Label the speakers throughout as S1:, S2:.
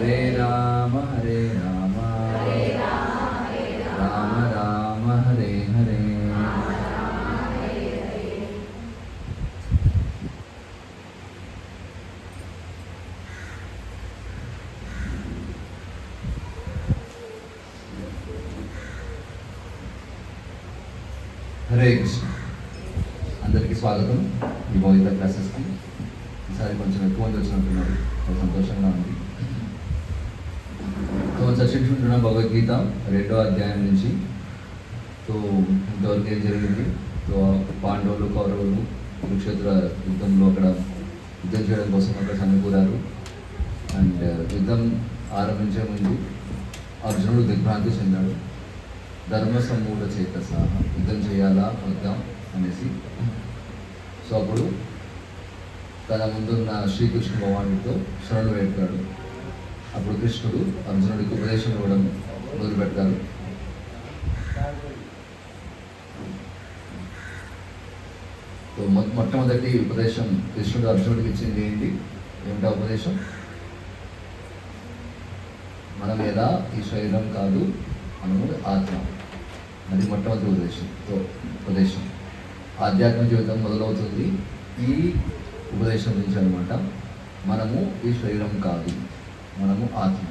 S1: హరే రామ రామ రామ హరే హరే. హరే కృష్ణ. అందరికీ స్వాగతం ఈ భౌతిక క్లాసెస్కి. ఈసారి కొంచెం ఎక్కువ మంది వచ్చినట్టున్నారు, చాలా సంతోషంగా ఉంది. సో చర్చించుకుంటున్న భగవద్గీత 2వ అధ్యాయం నుంచి. సో ఇంతవరకు ఏం జరిగింది? సో పాండవులు కౌరవులు కురుక్షేత్ర యుద్ధంలో అక్కడ యుద్ధం చేయడం కోసం అక్కడ సమకూరారు. అండ్ యుద్ధం ఆరంభించే ముందు అర్జునుడు దిగ్భ్రాంతి చెందాడు. ధర్మ సమూఢ చేతస, యుద్ధం చేయాలా వద్దా అనేసి. సో అప్పుడు తన ముందున్న శ్రీకృష్ణ భగవానుడితో శరణు వేడుతాడు. అప్పుడు కృష్ణుడు అర్జునుడికి ఉపదేశం ఇవ్వడం మొదలు పెడతారు. సో మొట్టమొదటి ఉపదేశం కృష్ణుడు అర్జునుడికి ఇచ్చింది ఏంటి? ఏమిటా ఉపదేశం? మనం ఎలా ఈ శరీరం కాదు, మనము ఆత్మ. అది మొట్టమొదటి ఉపదేశం. ఆధ్యాత్మిక జీవితం మొదలవుతుంది ఈ ఉపదేశం నుంచి అనమాట. మనము ఈ శరీరం కాదు, మనము ఆత్మ.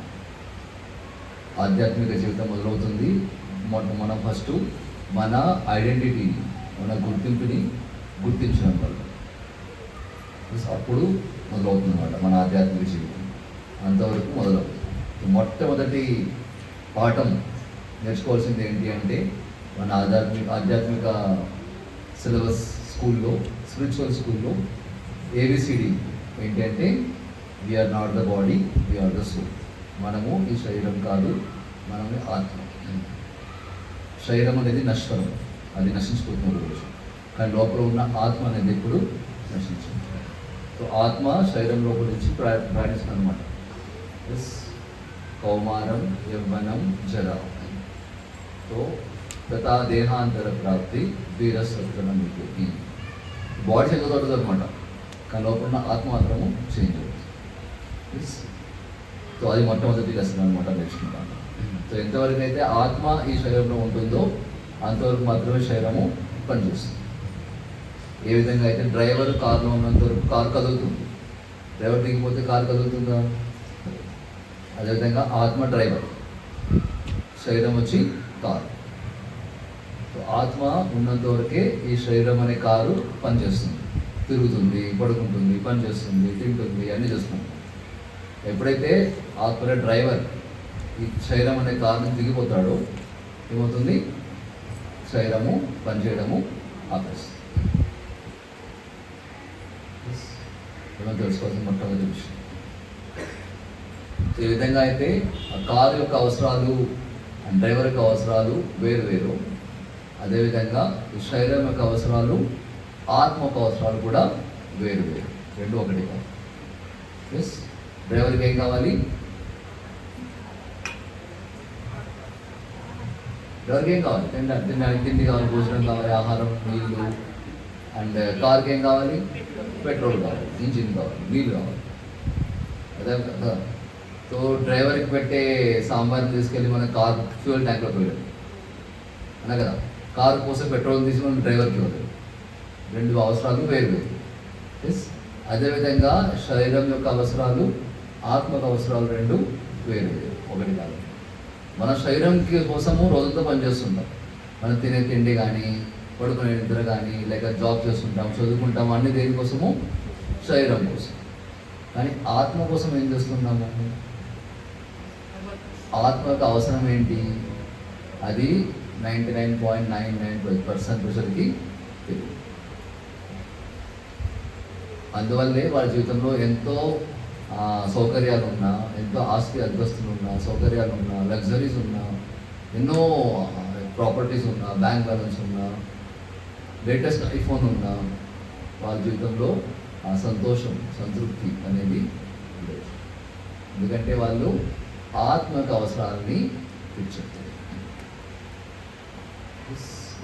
S1: ఆధ్యాత్మిక జీవితం మొదలవుతుంది. మనం ఫస్ట్ మన ఐడెంటిటీని, మన గుర్తింపుని గుర్తించడం వల్ల అప్పుడు మొదలవుతుంది అనమాట మన ఆధ్యాత్మిక జీవితం. అంతవరకు మొదలవుతుంది. మొట్టమొదటి పాఠం నేర్చుకోవాల్సింది ఏంటి అంటే, మన ఆధ్యాత్మిక సిలబస్ స్కూల్లో, స్పిరిచువల్ స్కూల్లో ఏబిసిడి ఏంటి అంటే, we are not the body, we are the soul. మనము ఈ శరీరం కాదు, మనమే ఆత్మ. శరీరం అనేది నశ్వరం, అది నశించిపోతున్న రోజు. కానీ లోపల ఉన్న ఆత్మ అనేది ఎప్పుడు నశించింది. సో ఆత్మ శరీరం లోపల నుంచి ప్రయాణిస్తుంది అనమాట. కౌమారం యవ్వనం జరా. సో తథా దేహాంతర ప్రాప్తి వీరస్వత్రం. ఈ బాడీ చేంజ్ అవుతుంది అనమాట, కానీ లోపల ఉన్న ఆత్మ మాత్రము చేంజ్ అవుతుంది. సో అది మొట్టమొదటి లెసన్ అనమాట నేర్చుకుంటాను. సో ఎంతవరకు అయితే ఆత్మ ఈ శరీరంలో ఉంటుందో అంతవరకు మాత్రమే శరీరము పనిచేస్తుంది. ఏ విధంగా అయితే డ్రైవర్ కార్లో ఉన్నంత వరకు కారు కదులుతుంది, డ్రైవర్ దిగిపోతే కారు కదులుతుందా? అదేవిధంగా ఆత్మ డ్రైవర్, శరీరం వచ్చి కారు. సో ఆత్మ ఉన్నంత వరకే ఈ శరీరం అనే కారు పనిచేస్తుంది, తిరుగుతుంది, పడుకుంటుంది, పనిచేస్తుంది, తింటుంది, అన్నీ చేస్తుంది. ఎప్పుడైతే ఆత్మ డ్రైవర్ ఈ శరీరం అనే కారుని దిగిపోతాడో ఏమవుతుంది? శరీరము పనిచేయడము ఆపేస్తుంది. ఏమో తెలుసుకోవాల్సిన మొట్టమొదటి విషయం. ఈ విధంగా అయితే ఆ కారు యొక్క అవసరాలు అండ్ డ్రైవర్ యొక్క అవసరాలు వేరు. అదేవిధంగా ఈ శరీరం యొక్క అవసరాలు, ఆత్మ యొక్క అవసరాలు కూడా వేరు. రెండు ఒకటి కాదు. ఎస్, డ్రైవర్కి ఏం కావాలి? డ్రైవర్కి ఏం కావాలి? తినడానికి తిండి కావాలి, భోజనం కావాలి, ఆహారం, నీళ్ళు. అండ్ కార్కి ఏం కావాలి? పెట్రోల్ కావాలి, ఇంజిన్ కావాలి, నీళ్ళు కావాలి. అదే కదా. సో డ్రైవర్కి పెట్టే సాంబార్ని తీసుకెళ్ళి మన కార్ ఫ్యూయల్ ట్యాంక్లో పోయాడు అన్నా కదా. కారు కోసం పెట్రోల్ తీసి మనం డ్రైవర్కి ఇవ్వలేదు. రెండు అవసరాలు వేరు. ఎస్, అదేవిధంగా శరీరం యొక్క అవసరాలు, ఆత్మక అవసరాలు రెండు వేరు, ఒకటి కాదు. మన శరీరం కోసము రోజంతా పనిచేస్తుంటాం. మనం తినే తిండి కానీ, పడుకునే నిద్ర కానీ, లేక జాబ్ చేస్తుంటాం, చదువుకుంటాం, అన్ని దేనికోసము? శరీరం కోసం. కానీ ఆత్మ కోసం ఏం చేస్తున్నాము? ఆత్మకు అవసరం ఏంటి? అది 99.99% ప్రజలకి తెలియదు. అందువల్లే వాళ్ళ జీవితంలో ఎంతో సౌకర్యాలు ఉన్నా, ఎంతో ఆస్తి అంతస్తులు ఉన్నా, సౌకర్యాలు ఉన్నా, లగ్జరీస్ ఉన్నా, ఎన్నో ప్రాపర్టీస్ ఉన్నా, బ్యాంక్ బ్యాలెన్స్ ఉన్నా, లేటెస్ట్ ఐఫోన్ ఉన్నా, వాళ్ళ జీవితంలో ఆ సంతోషం, సంతృప్తి అనేది లేదు. ఎందుకంటే వాళ్ళు ఆత్మక అవసరాలని తీర్చట్లేదు.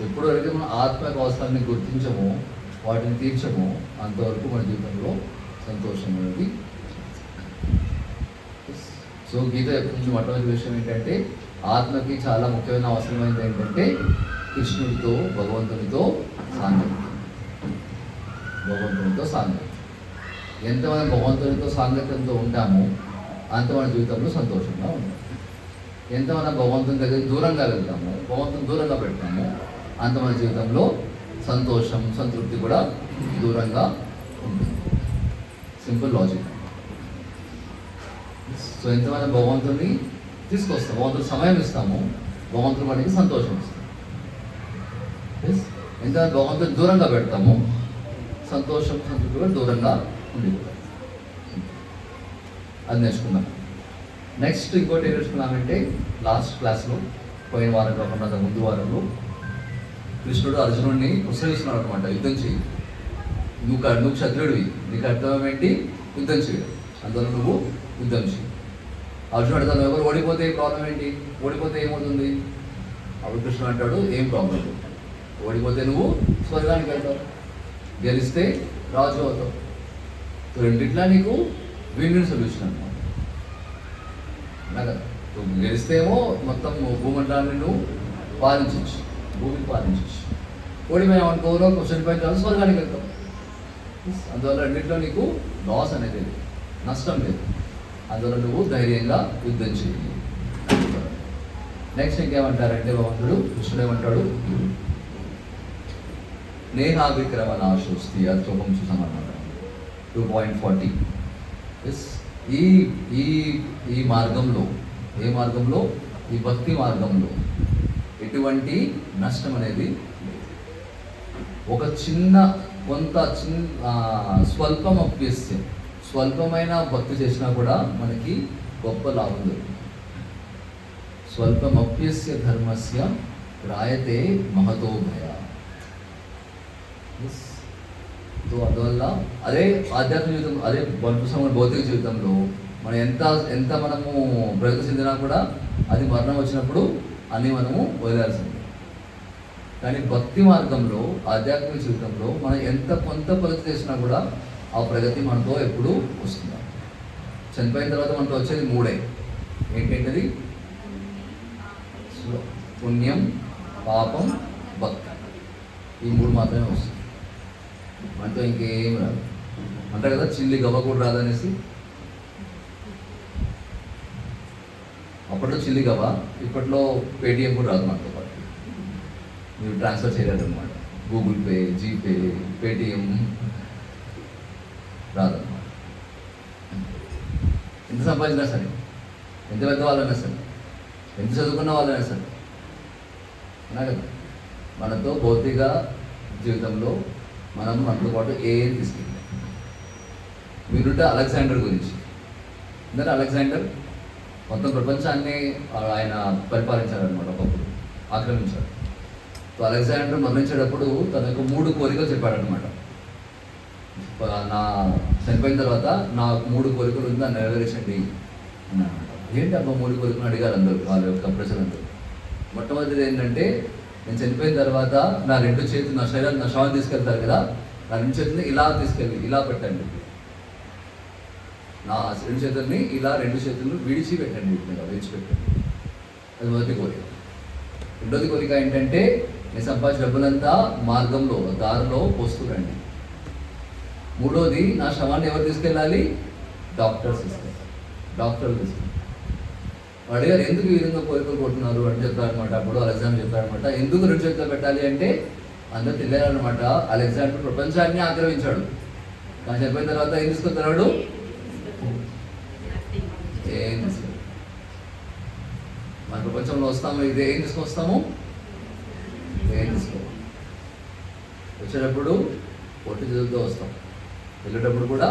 S1: ఎప్పటివరకు మనం ఆత్మక అవసరాన్ని గుర్తించమో, వాటిని తీర్చమో, అంతవరకు మన జీవితంలో సంతోషం అనేది. సో గీత యొక్క మొట్టమొదటి విషయం ఏంటంటే ఆత్మకి చాలా ముఖ్యమైన అవసరమైనది ఏంటంటే కృష్ణుడితో భగవంతునితో సాంగత్యం. భగవంతునితో సాంగత్యం. ఎంత మనం భగవంతునితో సాంగత్యంతో ఉంటామో అంత మన జీవితంలో సంతోషంగా ఉంటాం. ఎంత మనం భగవంతుని దగ్గర దూరంగా వెళ్తామో, భగవంతుని దూరంగా పెడతామో అంత మన జీవితంలో సంతోషం, సంతృప్తి కూడా దూరంగా ఉంటుంది. Simple logic. సో ఎంత మనం భగవంతుని తీసుకొస్తాం, భగవంతుని సమయం ఇస్తాము, భగవంతుని మనకి సంతోషం ఇస్తాం. ఎంత భగవంతుని దూరంగా పెడతాము, సంతోషం, సంతృప్తి కూడా దూరంగా ఉండిపోతాం. అది నేర్చుకున్నాం. నెక్స్ట్ ఇంకోటి ఏం నేర్చుకున్నామంటే లాస్ట్ క్లాస్లో, పోయిన వారం కాకుండా ముందు వారంలో కృష్ణుడు అర్జునుడిని ఉత్సవిస్తున్నాడు అనమాట. యుద్ధం చేయి, నువ్వు క్షత్రుడివి, నీకు కర్తవ్యం ఏంటి? యుద్ధం చేయడం. అందువల్ల నువ్వు యుద్ధం చేయి. అర్జునుడు తను ఎవరు ఓడిపోతే ప్రాబ్లం ఏంటి? ఓడిపోతే ఏమవుతుంది? అప్పుడు కృష్ణుడు అంటాడు, ఏం ప్రాబ్లం లేదు, ఓడిపోతే నువ్వు స్వర్గానికి వెళ్తావు, గెలిస్తే రాజు అవుతావు. రెండిట్లా నీకు విన్ విన్ సొల్యూషన్ అనమాట. కదా, నువ్వు గెలిస్తేమో మొత్తం భూమండలాన్ని నువ్వు పాలించవచ్చు, భూమిని పాలించవచ్చు. ఓడిపోయావు అనుకో, చనిపోయిన తర్వాత స్వర్గానికి వెళ్తావు. అందువల్ల రెండింటిలో నీకు లాస్ అనేది లేదు, నష్టం లేదు. అందువల్ల నువ్వు ధైర్యంగా యుద్ధం చేయి. నెక్స్ట్ ఇంకేమంటారంటే భగవంతుడు కృష్ణుడు ఏమంటాడు? నేహాభిక్రమ నాశోస్తి. అది శ్లోకం చూసామన్నమాట. 2.40. ఈ ఈ ఈ మార్గంలో, ఏ మార్గంలో? ఈ భక్తి మార్గంలో ఎటువంటి నష్టం అనేది లేదు. ఒక స్వల్పం అప్యస్యం, స్వల్పమైన భక్తి చేసినా కూడా మనకి గొప్ప లాభం దొరుకుతుంది. స్వల్పమప్యస్య ధర్మస్య రాయతే మహతో భయ. సో అందువల్ల అదే ఆధ్యాత్మిక జీవితం, అదే భౌతిక జీవితంలో మనం ఎంత మనము ప్రగతి చెందినా కూడా అది మరణం వచ్చినప్పుడు అన్నీ మనము వదిలేయాల్సింది. కానీ భక్తి మార్గంలో, ఆధ్యాత్మిక జీవితంలో మనం కొంత ప్రగతి చేసినా కూడా ఆ ప్రగతి మనతో ఎప్పుడు వస్తుంది. చనిపోయిన తర్వాత మనతో వచ్చేది మూడే. ఏంటంటది? పుణ్యం, పాపం, భక్తి. ఈ మూడు మాత్రమే వస్తుంది, మనతో ఇంకేం రాదు. అంటారు కదా, చిల్లి గవ్వ కూడా రాదనేసి. అప్పట్లో చిల్లి గవ్వ, ఇప్పట్లో పేటిఎం కూడా రాదు మనతో పాటు. మీరు ట్రాన్స్ఫర్ చేయలేరు అనమాట. గూగుల్ పే, జీపే, పేటిఎం రాదన్నమాట. ఎంత సంపాదించినా సరే, ఎంత పెద్ద వాళ్ళైనా సరే, ఎంత చదువుకున్న వాళ్ళైనా సరే, అన్నా కదా, మనతో భౌతిక జీవితంలో మనతో పాటు ఏం తీసుకెళ్ళాం. మీరుంటే అలెగ్జాండర్ గురించి, ఎందుకంటే అలెగ్జాండర్ మొత్తం ప్రపంచాన్ని ఆయన పరిపాలించారనమాట, ఒకప్పుడు ఆక్రమించారు. సో అలెగ్జాండర్ మరణించేటప్పుడు తన యొక్క 3 కోరికలు చెప్పాడనమాట. నా చనిపోయిన తర్వాత నాకు 3 కోరికలు ఉంది, దాన్ని నెరవేర్చండి అన్నమాట. ఏంటి అబ్బా 3 కోరికలు అడిగారు అందరూ, వాళ్ళ యొక్క ప్రజలందరూ. మొట్టమొదటిది ఏంటంటే, నేను చనిపోయిన తర్వాత నా 2 చేతులు, నా శరీరాన్ని, నా శవాన్ని తీసుకెళ్తారు కదా, నా 2 చేతుల్ని ఇలా తీసుకెళ్ళి ఇలా పెట్టండి. నా 2 చేతుల్ని ఇలా 2 చేతులను విడిచిపెట్టండి, విడిచిపెట్టండి. అది మొదటి కోరిక. రెండోది కోరిక ఏంటంటే, నేను సంపాదించిన డబ్బులంతా మార్గంలో, దారిలో పోస్తురండి. మూడోది, నా శవాన్ని ఎవరు తీసుకెళ్ళాలి? డాక్టర్లు తీసుకెళ్ళాలి. అడిగారు, ఎందుకు ఈ విధంగా కోరికలు కొట్టున్నారు అని చెప్పారనమాట. అప్పుడు అలెగ్జాండర్ చెప్పారనమాట, ఎందుకు 2 చేతులు పెట్టాలి అంటే, అందరూ తెలియాలన్నమాట, అలెగ్జాండర్ ప్రపంచాన్ని ఆక్రమించాడు. కానీ చనిపోయిన తర్వాత ఏం తీసుకొస్తున్నాడు? ఏం తీసుకు మన ప్రపంచంలో వస్తాము, ఇది ఏం తీసుకొస్తాము? ఏం తీసుకో. వచ్చేటప్పుడు పొట్టి చేతులతో వస్తాం, వెళ్ళేటప్పుడు కూడా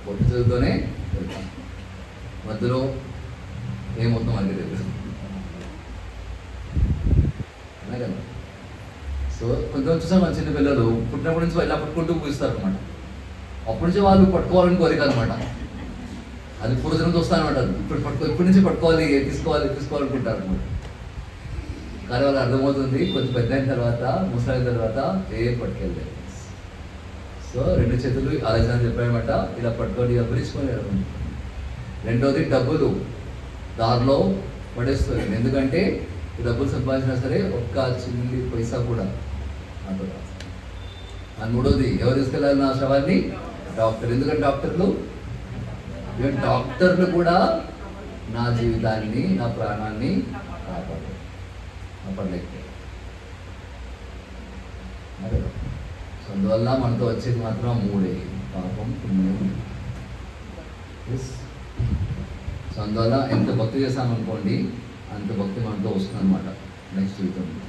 S1: పొట్టి చేతులతోనే వెళ్తాం. మధ్యలో ఏమవుతుందో మనకి తెలుసు, అనే కదా. సో కొంచెం చూసాం, మన చిన్న పిల్లలు పుట్టినప్పటి నుంచి ఇలా పట్టుకుంటూ పూజిస్తారు అనమాట. అప్పటి నుంచి వాళ్ళు పట్టుకోవాలని కోరిక అనమాట. అది పూర్వజనంతో వస్తానమాట. ఇప్పటి నుంచి పట్టుకోవాలి, తీసుకోవాలనుకుంటారు అనమాట. కానీ వాళ్ళు అర్థమవుతుంది, కొంచెం పెద్ద అయిన తర్వాత, ముసలైన తర్వాత ఏం పట్టుకెళ్ళలేదు. సో 2 చేతులు అలెగ్జాండర్ చెప్పాడనమాట, ఇలా పట్టుకొని, ఇలా పిలుచుకొని. రెండోది డబ్బులు. దారిలో పడేస్తుంది. ఎందుకంటే డబ్బులు సంపాదించినా సరే ఒక్క చిల్లి పైసా కూడా అంత. అని మూడోది, ఎవరు తీసుకెళ్ళాలి నా శవాన్ని? డాక్టర్. ఎందుకంటే డాక్టర్లు కూడా నా జీవితాన్ని, నా ప్రాణాన్ని కాపాడలేకపోయారు. సో అందువల్ల మనతో వచ్చేది మాత్రం మూడే: పాపం, పుణ్యం. సో అందువల్ల ఎంత భక్తి చేస్తామనుకోండి అంత భక్తి మనతో వస్తుంది అనమాట నెక్స్ట్ జీవితంలో.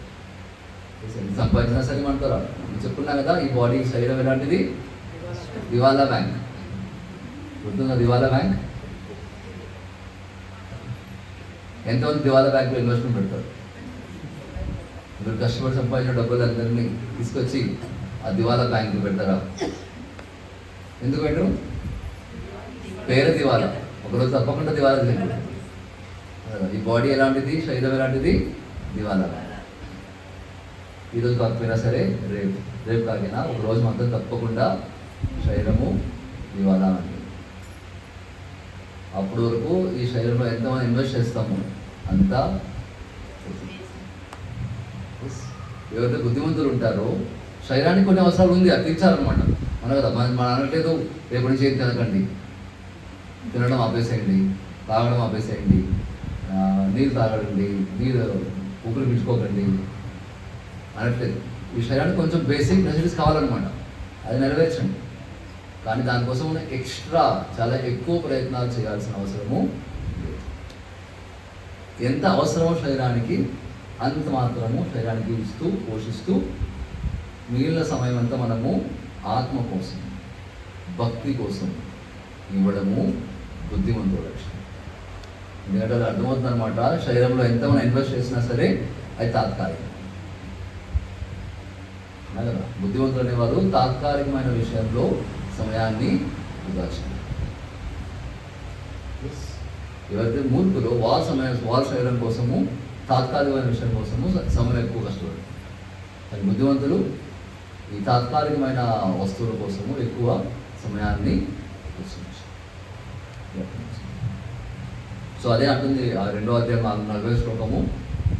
S1: ఎంత సంపాదించినా సరే మనతో రాదు. నేను చెప్పుకున్నా కదా, ఈ బాడీ శరీరం ఎలాంటిది? దివాలా బ్యాంక్. గుర్తుందా దివాలా బ్యాంక్? ఎంతమంది దివాలా బ్యాంక్లో ఇన్వెస్ట్మెంట్ పెడతారు? మీరు కష్టపడి సంపాదించిన డబ్బులు అందరినీ తీసుకొచ్చి ఆ దివాలా బ్యాంకులు పెడతారా? ఎందుకు పెట్టరు? పేరు దివాలా, ఒకరోజు తప్పకుండా దివాలా తింటారు. ఈ బాడీ ఎలాంటిది, శరీరం ఎలాంటిది? దివాలా. ఈరోజు కాకపోయినా సరే రేపు కాకినా ఒకరోజు మాత్రం తప్పకుండా శరీరము దివాలా అండి. అప్పటి వరకు ఈ శరీరంలో ఎంతమంది ఇన్వెస్ట్ చేస్తాము అంతా. ఎవరైతే బుద్ధిమంతులు ఉంటారో శరీరానికి కొన్ని అవసరాలు ఉంది, అది తీర్చాలన్నమాట. మన కదా మన అనట్లేదు రేపటి నుంచి ఏం తినకండి, తినడం ఆపేసేయండి, తాగడం ఆపేసేయండి, నీళ్ళు తాగండి, నీళ్ళు ఊపిరి పీల్చుకోకండి అనట్లేదు. ఈ శరీరానికి కొంచెం బేసిక్ నెసెసిటీస్ కావాలన్నమాట, అది నెరవేర్చండి. కానీ దానికోసం ఎక్స్ట్రా చాలా ఎక్కువ ప్రయత్నాలు చేయాల్సిన అవసరము లేదు. ఎంత అవసరమో శరీరానికి అంత మాత్రము శరీరానికి ఇస్తూ పోషిస్తూ మిగిలిన సమయం అంతా మనము ఆత్మ కోసం, భక్తి కోసం ఇవ్వడము బుద్ధిమంతుల లక్షణం. ఎందుకంటే అది అర్థమవుతుంది అనమాట. శరీరంలో ఎంత మనం ఇన్వెస్ట్ చేసినా సరే అది తాత్కాలికం కదా. బుద్ధిమంతులు అనేవారు తాత్కాలికమైన విషయంలో సమయాన్ని వృధా చేయరు. ఎవరైతే మూర్ఖులు వాళ్ళ శరీరం కోసము, తాత్కాలికమైన విషయం కోసము సమయం ఎక్కువ కష్టపడరు. కానీ బుద్ధిమంతులు ఈ తాత్కాలికమైన వస్తువుల కోసము ఎక్కువ సమయాన్ని వెచ్చించారు. సో అదే అంటుంది ఆ 2వ అధ్యాయం 40వ శ్లోకము.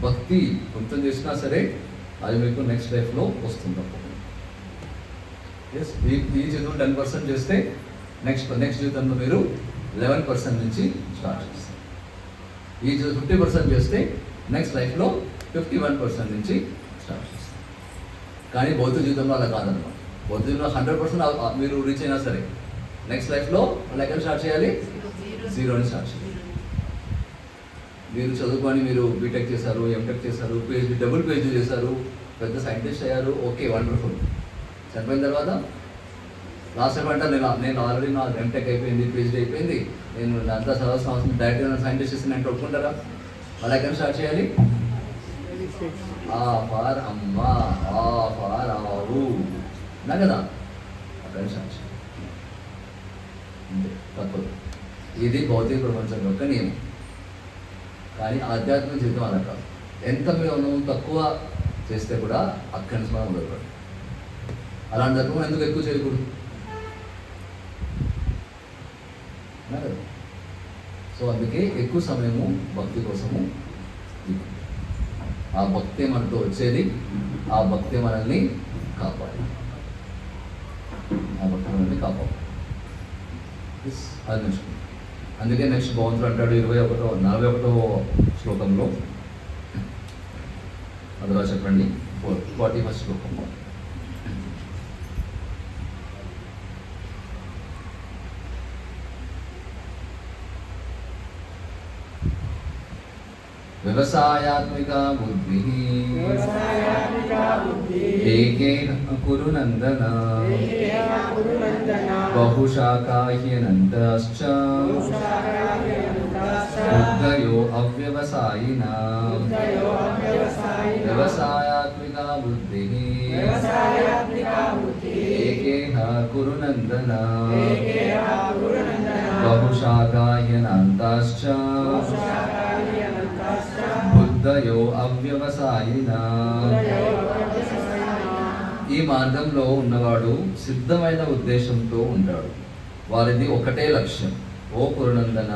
S1: భక్తి కొంచెం చేసినా సరే అది మీకు నెక్స్ట్ లైఫ్లో వస్తుంది తప్పకుండా. ఈ జీవితంలో 10% చేస్తే నెక్స్ట్ జీవితంలో మీరు 11% నుంచి స్టార్ట్ చేస్తారు. ఈ 50% చేస్తే నెక్స్ట్ లైఫ్లో 51% నుంచి స్టార్ట్ చేస్తారు. కానీ భౌతిక జీవితంలో అలా కాదన్నమాట. భౌతిక జీవితంలో 100% మీరు రీచ్ అయినా సరే నెక్స్ట్ లైఫ్లో మళ్ళీ ఎక్కడ స్టార్ట్ చేయాలి? 0 అని స్టార్ట్ చేయాలి. మీరు చదువుకొని మీరు బీటెక్ చేశారు, ఎంటెక్ చేశారు, పిహెచ్డీ, డబుల్ పిహెచ్డీ చేశారు, పెద్ద సైంటిస్ట్ అయ్యారు, ఓకే, వండర్ఫుల్. చనిపోయిన తర్వాత లాస్ట్ టైం అంటే నేను ఆల్రెడీ నా ఎంటెక్ అయిపోయింది, పిహెచ్డీ అయిపోయింది, నేను అంతా చదవాల్సిన అవసరం, డైరెక్ట్గా సైంటిస్ట్ చేసి నేను ఒప్పుకుంటారా? మళ్ళీ ఎక్కడ స్టార్ట్ చేయాలి? ఆ ఫార్ అమ్మ, ఆ ఫార్ ఆవు అన్నా కదా, అక్కడ స్టార్ట్ చేయాలి. అంతే, తప్పదు. ఇది భౌతిక ప్రపంచం యొక్క నియమం. కానీ ఆధ్యాత్మిక జీవితం అలా కాదు. ఎంత మనం తక్కువ చేస్తే కూడా అక్కడి నుంచి మనం మొదలుపడాలి. అలాంటి తక్కువ ఎందుకు ఎక్కువ చేయకూడదు? సో అందుకే ఎక్కువ సమయము భక్తి కోసము. ఆ భక్తే మనతో వచ్చేది, ఆ భక్తే మనల్ని కాపాడాలి, అది నేర్చుకుంటాం. అందుకే నెక్స్ట్ భగవంతుడు అంటాడు 41వ శ్లోకంలో, అందులో చెప్పండి 41వ శ్లోకంలో, వ్యవసాయాత్మిక బుద్ధి ఏకేన కురు నందన బహుశాఖాహ్యనంతశ్చ బుద్ధయో అవ్యవసాయినా. వ్యవసాయాత్మిక బుద్ధి ఏకేన కురు నందన బహుశాఖాహ్యనంతశ్చ బుద్ధయో అవ్యవసాయినా. ఈ మార్గంలో ఉన్నవాడు సిద్ధమైన ఉద్దేశంతో ఉంటాడు, వారిది ఒకటే లక్ష్యం. ఓ కురునందన,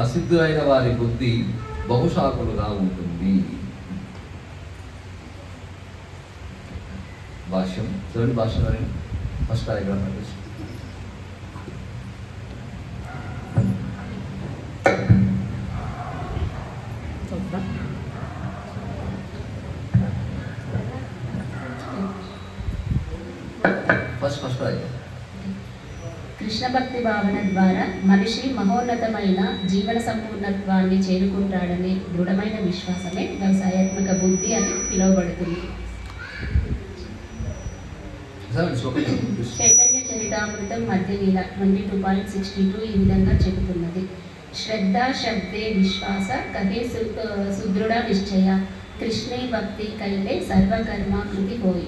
S1: అసిద్ధులైన వారి బుద్ధి బహుశాఖలుగా ఉంటుంది. భాష్యం చూడండి, భాష్యం first paragraph first paragraph.
S2: Krishna భక్తి భావన ద్వారా మనిషి మహోన్నతమైన జీవన సంపూర్ణత్వాన్ని చేరుకుంటాడనే దృఢమైన విశ్వాసమే వ్యవసాయాత్మక బుద్ధి అని పిలువబడుతుంది. చైతన్య చరితామృతం మధ్యలీల 22.62 ఈ విధంగా చెబుతున్నది. శ్రద్ధ శబ్దే విశ్వాస కహే సుదృఢ నిశ్చయ కృష్ణే భక్తి కైలే సర్వకర్మ కృతి హోయ్.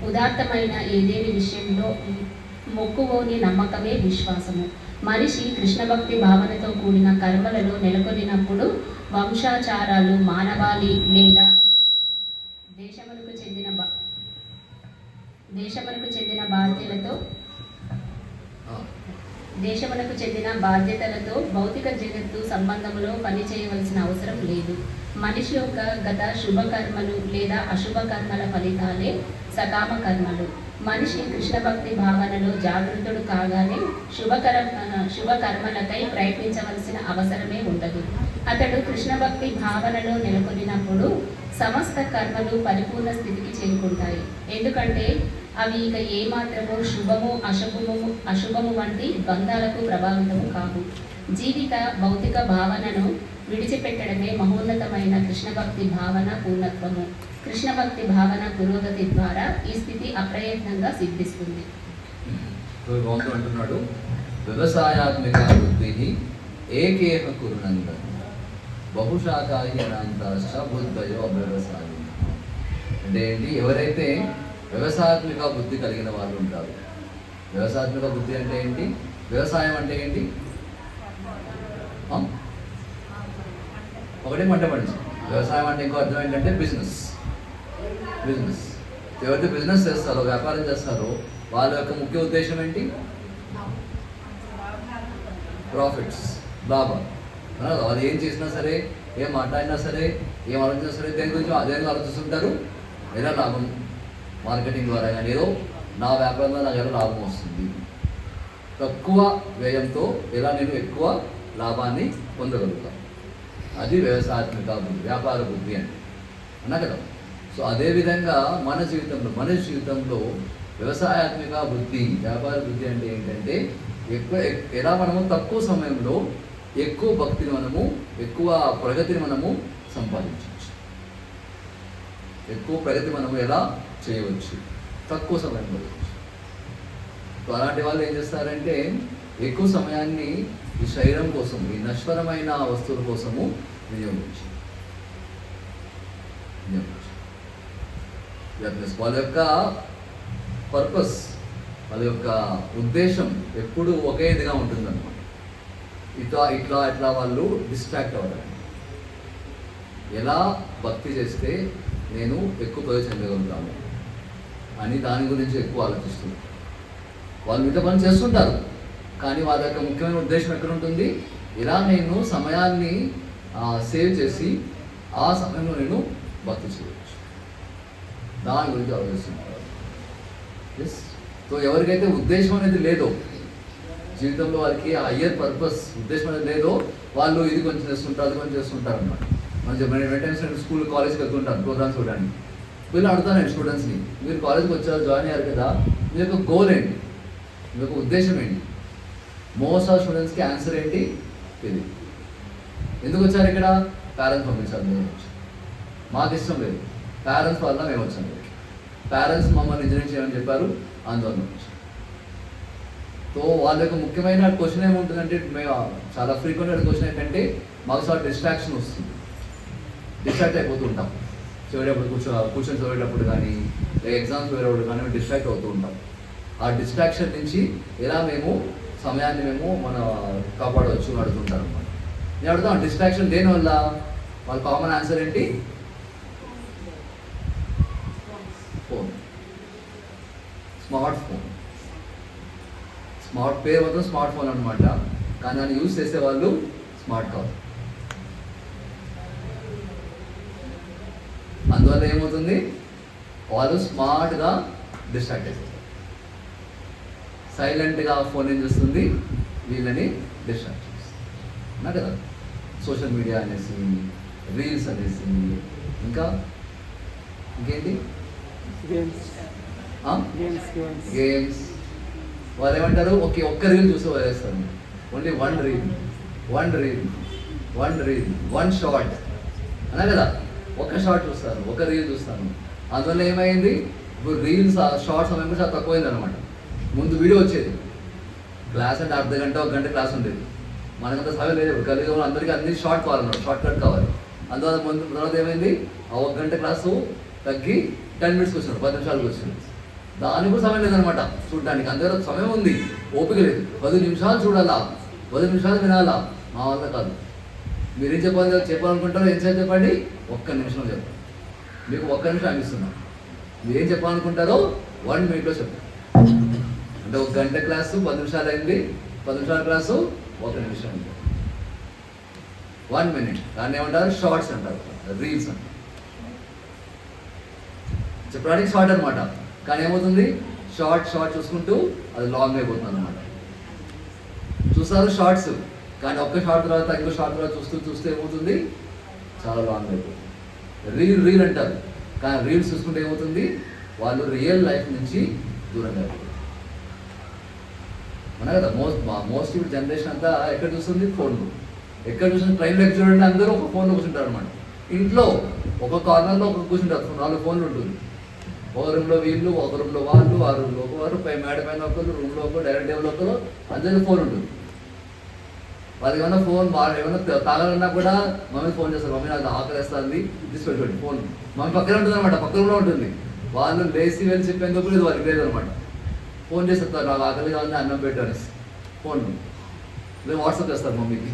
S2: ఉదాత్తమైన ఏదేని విషయంలో మొక్కువోని నమ్మకమే విశ్వాసము. మనిషి కృష్ణ భక్తి భావనతో కూడిన కర్మలలో నెలకొనినప్పుడు వంశాచారాలు, మానవాళి లేదా దేశమునకు చెందిన బాధ్యతలతో భౌతిక జగత్తు సంబంధంలో పనిచేయవలసిన అవసరం లేదు. మనిషి యొక్క గత శుభకర్మలు లేదా అశుభ కర్మల ఫలితాలే సకామ కర్మలు. మనిషి కృష్ణ భక్తి భావనలో జాగృతుడు కాగానే శుభకర్మలకై ప్రయత్నించవలసిన అవసరమే ఉండదు. అతడు కృష్ణ భక్తి భావనలో నెలకొనినప్పుడు సమస్త కర్మలు పరిపూర్ణ స్థితికి చేరుకుంటాయి. ఎందుకంటే అవి ఇక ఏమాత్రము శుభము అశుభము వంటి బంధాలకు ప్రభావితము కావు. జీవిత భౌతిక భావనను విడిచిపెట్టడమే మహోన్నతమైన కృష్ణ భక్తి భావన పూర్ణత్వము. కృష్ణ భక్తి భావన పురోగతి ద్వారా ఈ స్థితి అప్రయత్నంగా సిద్ధిస్తుంది.
S1: అంటున్నాడు, వ్యవసాయాత్మిక బుద్ధి ఏకేహ కురునందన బహుశాఖాహీనాంతాశ్చ బుద్ధయో అవ్యవసాయం. అంటే ఏంటి? ఎవరైతే వ్యవసాయాత్మిక బుద్ధి కలిగిన వాళ్ళు ఉంటారు. వ్యవసాయాత్మిక బుద్ధి అంటే ఏంటి? వ్యవసాయం అంటే ఏంటి? ఒకటి పంట పండించు. వ్యవసాయం అంటే ఇంకో అర్థం ఏంటంటే బిజినెస్. ఎవరైతే బిజినెస్ చేస్తారో, వ్యాపారం చేస్తారో, వాళ్ళ యొక్క ముఖ్య ఉద్దేశం ఏంటి? ప్రాఫిట్స్, లాభం. వాళ్ళు ఏం చేసినా సరే, ఏం మాట్లాడినా సరే, ఏం ఆలోచించినా సరే, దేని గురించి ఆలోచిస్తుంటారు? ఎలా లాభం, మార్కెటింగ్ ద్వారా కానీ ఏదో నా వ్యాపారంలో నాకు ఎలా లాభం వస్తుంది, తక్కువ వ్యయంతో ఎలా నేను ఎక్కువ లాభాన్ని పొందగలుగుతాను. అది వ్యవసాయాత్మిక బుద్ధి, వ్యాపార బుద్ధి అంటే అన్నా కదా. సో అదేవిధంగా మనిషి జీవితంలో వ్యవసాయాత్మిక బుద్ధి, వ్యాపార బుద్ధి అంటే ఏంటంటే ఎలా మనము తక్కువ సమయంలో ఎక్కువ భక్తిని ఎక్కువ ప్రగతిని సంపాదించవచ్చు. ఎక్కువ ప్రగతి ఎలా చేయవచ్చు తక్కువ సమయంలో. సో అలాంటి వాళ్ళు ఏం చేస్తారంటే ఎక్కువ సమయాన్ని ఈ శరీరం కోసం, ఈ నశ్వరమైన వస్తువుల కోసము వినియోగించారు. వాళ్ళ యొక్క పర్పస్, వాళ్ళ యొక్క ఉద్దేశం ఎప్పుడు ఒకే ఇదిగా ఉంటుందన్నమాట. ఇట్లా వాళ్ళు డిస్ట్రాక్ట్ అవ్వడం. ఎలా భక్తి చేస్తే నేను ఎక్కువ ప్రయోజనం చెందగలుగుతాను అని దాని గురించి ఎక్కువ ఆలోచిస్తున్నారు. వాళ్ళు మిగతా పని చేస్తుంటారు, కానీ వాళ్ళ యొక్క ముఖ్యమైన ఉద్దేశం ఎక్కడ ఉంటుంది? ఇలా నేను సమయాన్ని సేవ్ చేసి ఆ సమయంలో నేను భక్తి చేయవచ్చు, దాని గురించి ఆలోచిస్తుంటారు. ఎస్. సో ఎవరికైతే ఉద్దేశం అనేది లేదో, జీవితంలో వారికి హయ్యర్ పర్పస్ ఉద్దేశం అనేది లేదో, వాళ్ళు ఇది కొంచెం చేస్తుంటారు, అది కొంచెం చేస్తుంటారు అన్నమాట. మనం వెంటనే స్కూల్ కాలేజ్కి వెళ్తుంటారు ప్రోగ్రామ్స్ చూడడానికి. వీళ్ళు అడుగుతానండి స్టూడెంట్స్ని, మీరు కాలేజ్కి వచ్చారు, జాయిన్ అయ్యారు కదా, మీ యొక్క గోల్ ఏంటి, మీ యొక్క ఉద్దేశం ఏంటి? మోస్ట్ ఆఫ్ స్టూడెంట్స్కి ఆన్సర్ ఏంటి? ఇది. ఎందుకు వచ్చారు ఇక్కడ? పేరెంట్స్ పంపించారు, మేము వచ్చాం, మాకు ఇష్టం లేదు, పేరెంట్స్ వల్ల మేము వచ్చాం, పేరెంట్స్ మమ్మల్ని ఇంజనీర్ చేయమని చెప్పారు, ఆందోళన వచ్చాం. సో వాళ్ళ యొక్క ముఖ్యమైన క్వశ్చన్ ఏముంటుందంటే, మేము చాలా ఫ్రీక్వెంట్ క్వశ్చన్ ఏంటంటే, మాకు చాలా డిస్ట్రాక్షన్ వస్తుంది, డిస్ట్రాక్ట్ అయిపోతూ ఉంటాం. చదివేటప్పుడు కూర్చొని చదివేటప్పుడు కానీ, ఎగ్జామ్స్ వేరేటప్పుడు కానీ మేము డిస్ట్రాక్ట్ అవుతూ ఉంటాం. ఆ డిస్ట్రాక్షన్ నుంచి ఎలా మేము సమయాన్ని కాపాడవచ్చు అడుగుతుంటారు అన్నమాట. నేను అడుగుతాను, డిస్ట్రాక్షన్ దేనివల్ల? వాళ్ళ కామన్ ఆన్సర్ ఏంటి? Phone, smart phone. పేరు మొత్తం స్మార్ట్ ఫోన్ అనమాట. కానీ దాన్ని యూజ్ చేసే వాళ్ళు స్మార్ట్ కాదు. అందువల్ల ఏమవుతుంది, వాళ్ళు స్మార్ట్గా డిస్ట్రాక్ట్ అవుతారు. సైలెంట్గా ఫోన్ ఏం చేస్తుంది, వీళ్ళని డిస్ట్రాక్ట్ చేస్తుంది. అన్నా కదా, సోషల్ మీడియా అనేసి, రీల్స్ అనేసి, ఇంకా ఇంకేంటి గేమ్స్. వాళ్ళు ఏమంటారు, ఒక్క రీల్ చూసి వదిలేస్తారు. Only one reel one short అన్నా కదా, ఒక షార్ట్ చూస్తాను, ఒక రీల్ చూస్తాను. అందువల్ల ఏమైంది, ఇప్పుడు రీల్స్ షార్ట్స్ సమయం కూడా చాలా తక్కువైంది అనమాట. ముందు వీడియో వచ్చేది, క్లాస్ అంటే అర్ధ గంట 1 గంట క్లాస్ ఉండేది. మనకంత సమయం లేదు. ఇప్పుడు కలియుగంలో అందరికీ అన్ని షార్ట్ కావాలన్నారు, షార్ట్ కట్ కావాలి. అందువల్ల ముందు తర్వాత ఏమైంది, ఆ 1 గంట క్లాసు తగ్గి 10 మినిట్స్కి వచ్చినారు, 10 నిమిషాలకు వచ్చింది. దానికి కూడా సమయం లేదనమాట చూడడానికి. అందరూ సమయం ఉంది, ఓపిక లేదు. 10 నిమిషాలు చూడాలా, 10 నిమిషాలు వినాలా, మా వల్ల కాదు. మీరేం చెప్పాలనుకుంటారో ఎంతసేపు చెప్పండి, 1 నిమిషంలో చెప్పండి. మీకు 1 నిమిషం అనిపిస్తున్నాం. మీరేం చెప్పాలనుకుంటారో 1 మినిట్లో చెప్పండి. అంటే 1 గంట క్లాసు 10 నిమిషాలు అయింది, 10 నిమిషాల క్లాసు 1 నిమిషం అయింది, 1 మినిట్. దాన్ని ఏమంటారు, షార్ట్స్ అంటారు, రీల్స్ అంటారు. చెప్పడానికి షార్ట్ అనమాట, కానీ ఏమవుతుంది, షార్ట్ చూసుకుంటూ అది లాంగ్ అయిపోతుంది అనమాట. చూస్తారు షార్ట్స్, కానీ ఒక్క షార్ట్ తర్వాత ఇంకో షార్ట్ తర్వాత చూస్తూ ఏమవుతుంది, చాలా లాంగ్ అయిపోతుంది. రీల్ అంటారు, కానీ రీల్స్ చూసుకుంటే ఏమవుతుంది, వాళ్ళు రియల్ లైఫ్ నుంచి దూరంగా అయిపోతుంది. మన కదా మోస్ట్ ఇప్పుడు జనరేషన్ అంతా ఎక్కడ చూస్తుంది, ఫోన్లు. ఎక్కడ చూస్తుంది, ట్రైన్లో ఎక్కడ చూడండి, అందరూ ఒక ఫోన్లో కూర్చుంటారు అనమాట. ఇంట్లో ఒక కార్నర్లో ఒక కూర్చుంటారు, 4 ఫోన్లు ఉంటుంది. ఒక రూమ్లో వీళ్ళు, ఒక రూమ్లో వాళ్ళు, ఆ రూమ్లో ఒకరు, మేడ పైన ఒకరు, రూమ్లో ఒకరు, డైరెక్ట్ టేబుల్ ఒకరు, అందరికీ ఫోన్ ఉంటుంది. వాళ్ళకి ఏమైనా ఫోన్ ఏమైనా తాగాలన్నా కూడా మమ్మీ ఫోన్ చేస్తారు, మమ్మీ నాకు ఆకలిస్తుంది తీసుకెళ్ళి ఫోన్ మమ్మీ పక్కనే ఉంటుంది అనమాట, పక్క రూమ్లో ఉంటుంది. వాళ్ళు లేచి వెళ్ళి చెప్పేందుకు ఇది వాళ్ళకి లేదు అనమాట. ఫోన్ చేస్తారు, నాకు ఆకలిగా ఉంది, అన్నం పెట్టు అనేసి ఫోన్ లేదు, వాట్సాప్ చేస్తారు మమ్మీకి.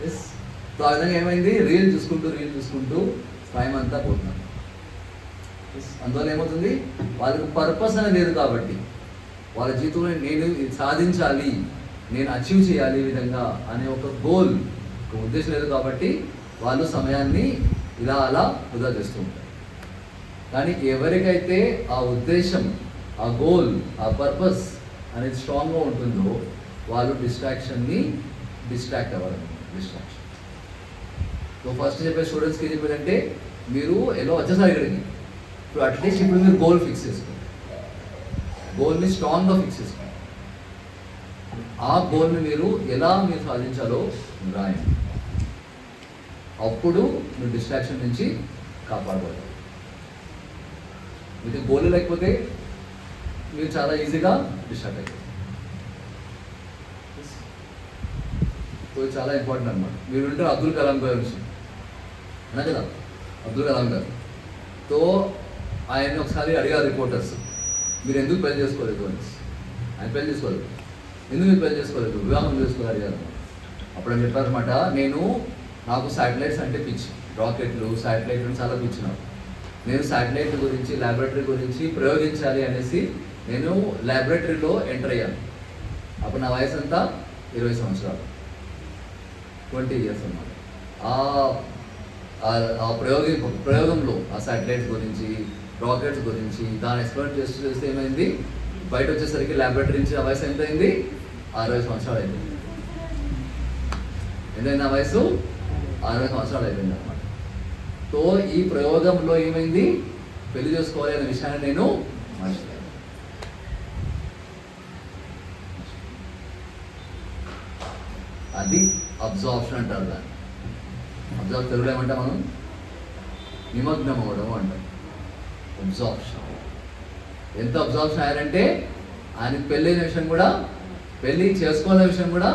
S1: ఎస్, సో ఆ విధంగా ఏమైంది, రీల్ చూసుకుంటూ టైం అంతా పోతున్నాం. అందువల్ల ఏమవుతుంది, వాళ్ళకి పర్పస్ అనేది లేదు. కాబట్టి వాళ్ళ జీవితంలో నేను ఇది సాధించాలి, నేను అచీవ్ చేయాలి ఈ విధంగా అనే ఒక గోల్, ఒక ఉద్దేశం లేదు. కాబట్టి వాళ్ళు సమయాన్ని ఇలా అలా వృధా చేస్తూ ఉంటారు. కానీ ఎవరికైతే ఆ ఉద్దేశం, ఆ గోల్, ఆ పర్పస్ అనేది స్ట్రాంగ్గా ఉంటుందో వాళ్ళు డిస్ట్రాక్ట్ అవ్వడం. సో ఫస్ట్ చెప్పే స్టూడెంట్స్కి ఏం చెప్పేదంటే, మీరు ఎలా వచ్చేసారు ఇక్కడికి, ఇప్పుడు అట్లీస్ట్ ఇప్పుడు మీరు గోల్ ఫిక్స్ చేసుకోండి, గోల్ని స్ట్రాంగ్గా ఫిక్స్ చేసుకోండి. ఆ గోల్ని మీరు సాధించాలో రాయండి. అప్పుడు మీరు డిస్ట్రాక్షన్ నుంచి కాపాడబడతారు. మీకు గోల్ లేకపోతే మీరు చాలా ఈజీగా డిస్ట్రాక్ట్ అవుతారు. సో ఇది చాలా ఇంపార్టెంట్ అనమాట. మీరు వింటారు అబ్దుల్ కలాం గారి విషయం అన్నా కదా, అబ్దుల్ కలాం గారు. సో ఆయన్ని ఒకసారి అడిగారు రిపోర్టర్స్, మీరు ఎందుకు పెళ్లి చేసుకోలేదు అని. ఆయన పెళ్లి చేసుకోలేదు, ఎందుకు మీరు పెళ్లి చేసుకోలేదు, వివాహం చేసుకోవాలి అడిగారు. అప్పుడు ఆయన చెప్పారనమాట, నాకు శాటిలైట్స్ అంటే పిచ్చి, రాకెట్లు శాటిలైట్లు చాలా పిచ్చి నాకు. నేను శాటిలైట్ గురించి, ల్యాబొరేటరీ గురించి ప్రయోగించాలి అనేసి నేను ల్యాబొరేటరీలో ఎంటర్ అయ్యాను. అప్పుడు నా వయసు అంతా 20 సంవత్సరాలు, 20 years అన్నమాట. ఆ ప్రయోగంలో ఆ శాటిలైట్స్ గురించి, రాకెట్స్ గురించి దాన్ని ఎక్స్ప్లోర్ చేస్తే ఏమైంది, బయట వచ్చేసరికి ల్యాబొరేటరీ నుంచి ఆ వయసు ఎంత అయింది, 60 సంవత్సరాలు అయింది. ఎందుకంటే నా వయసు 60 సంవత్సరాలు అయిపోయింది అనమాట. సో ఈ ప్రయోగంలో ఏమైంది, పెళ్లి చేసుకోవాలి అనే విషయాన్ని నేను మర్చిపోయాను. అది అబ్జార్ప్షన్ అంటారు దాన్ని. అబ్జార్బ్ తెలుగులో ఏమంటాం మనం, నిమగ్నం అవ్వడం అంటాం. అబ్జార్ప్షన్. ఎంత అబ్జార్ప్షన్ అయ్యారంటే ఆయనకి పెళ్ళైన విషయం కూడా, పెళ్ళి చేసుకోవాలనే విషయం కూడా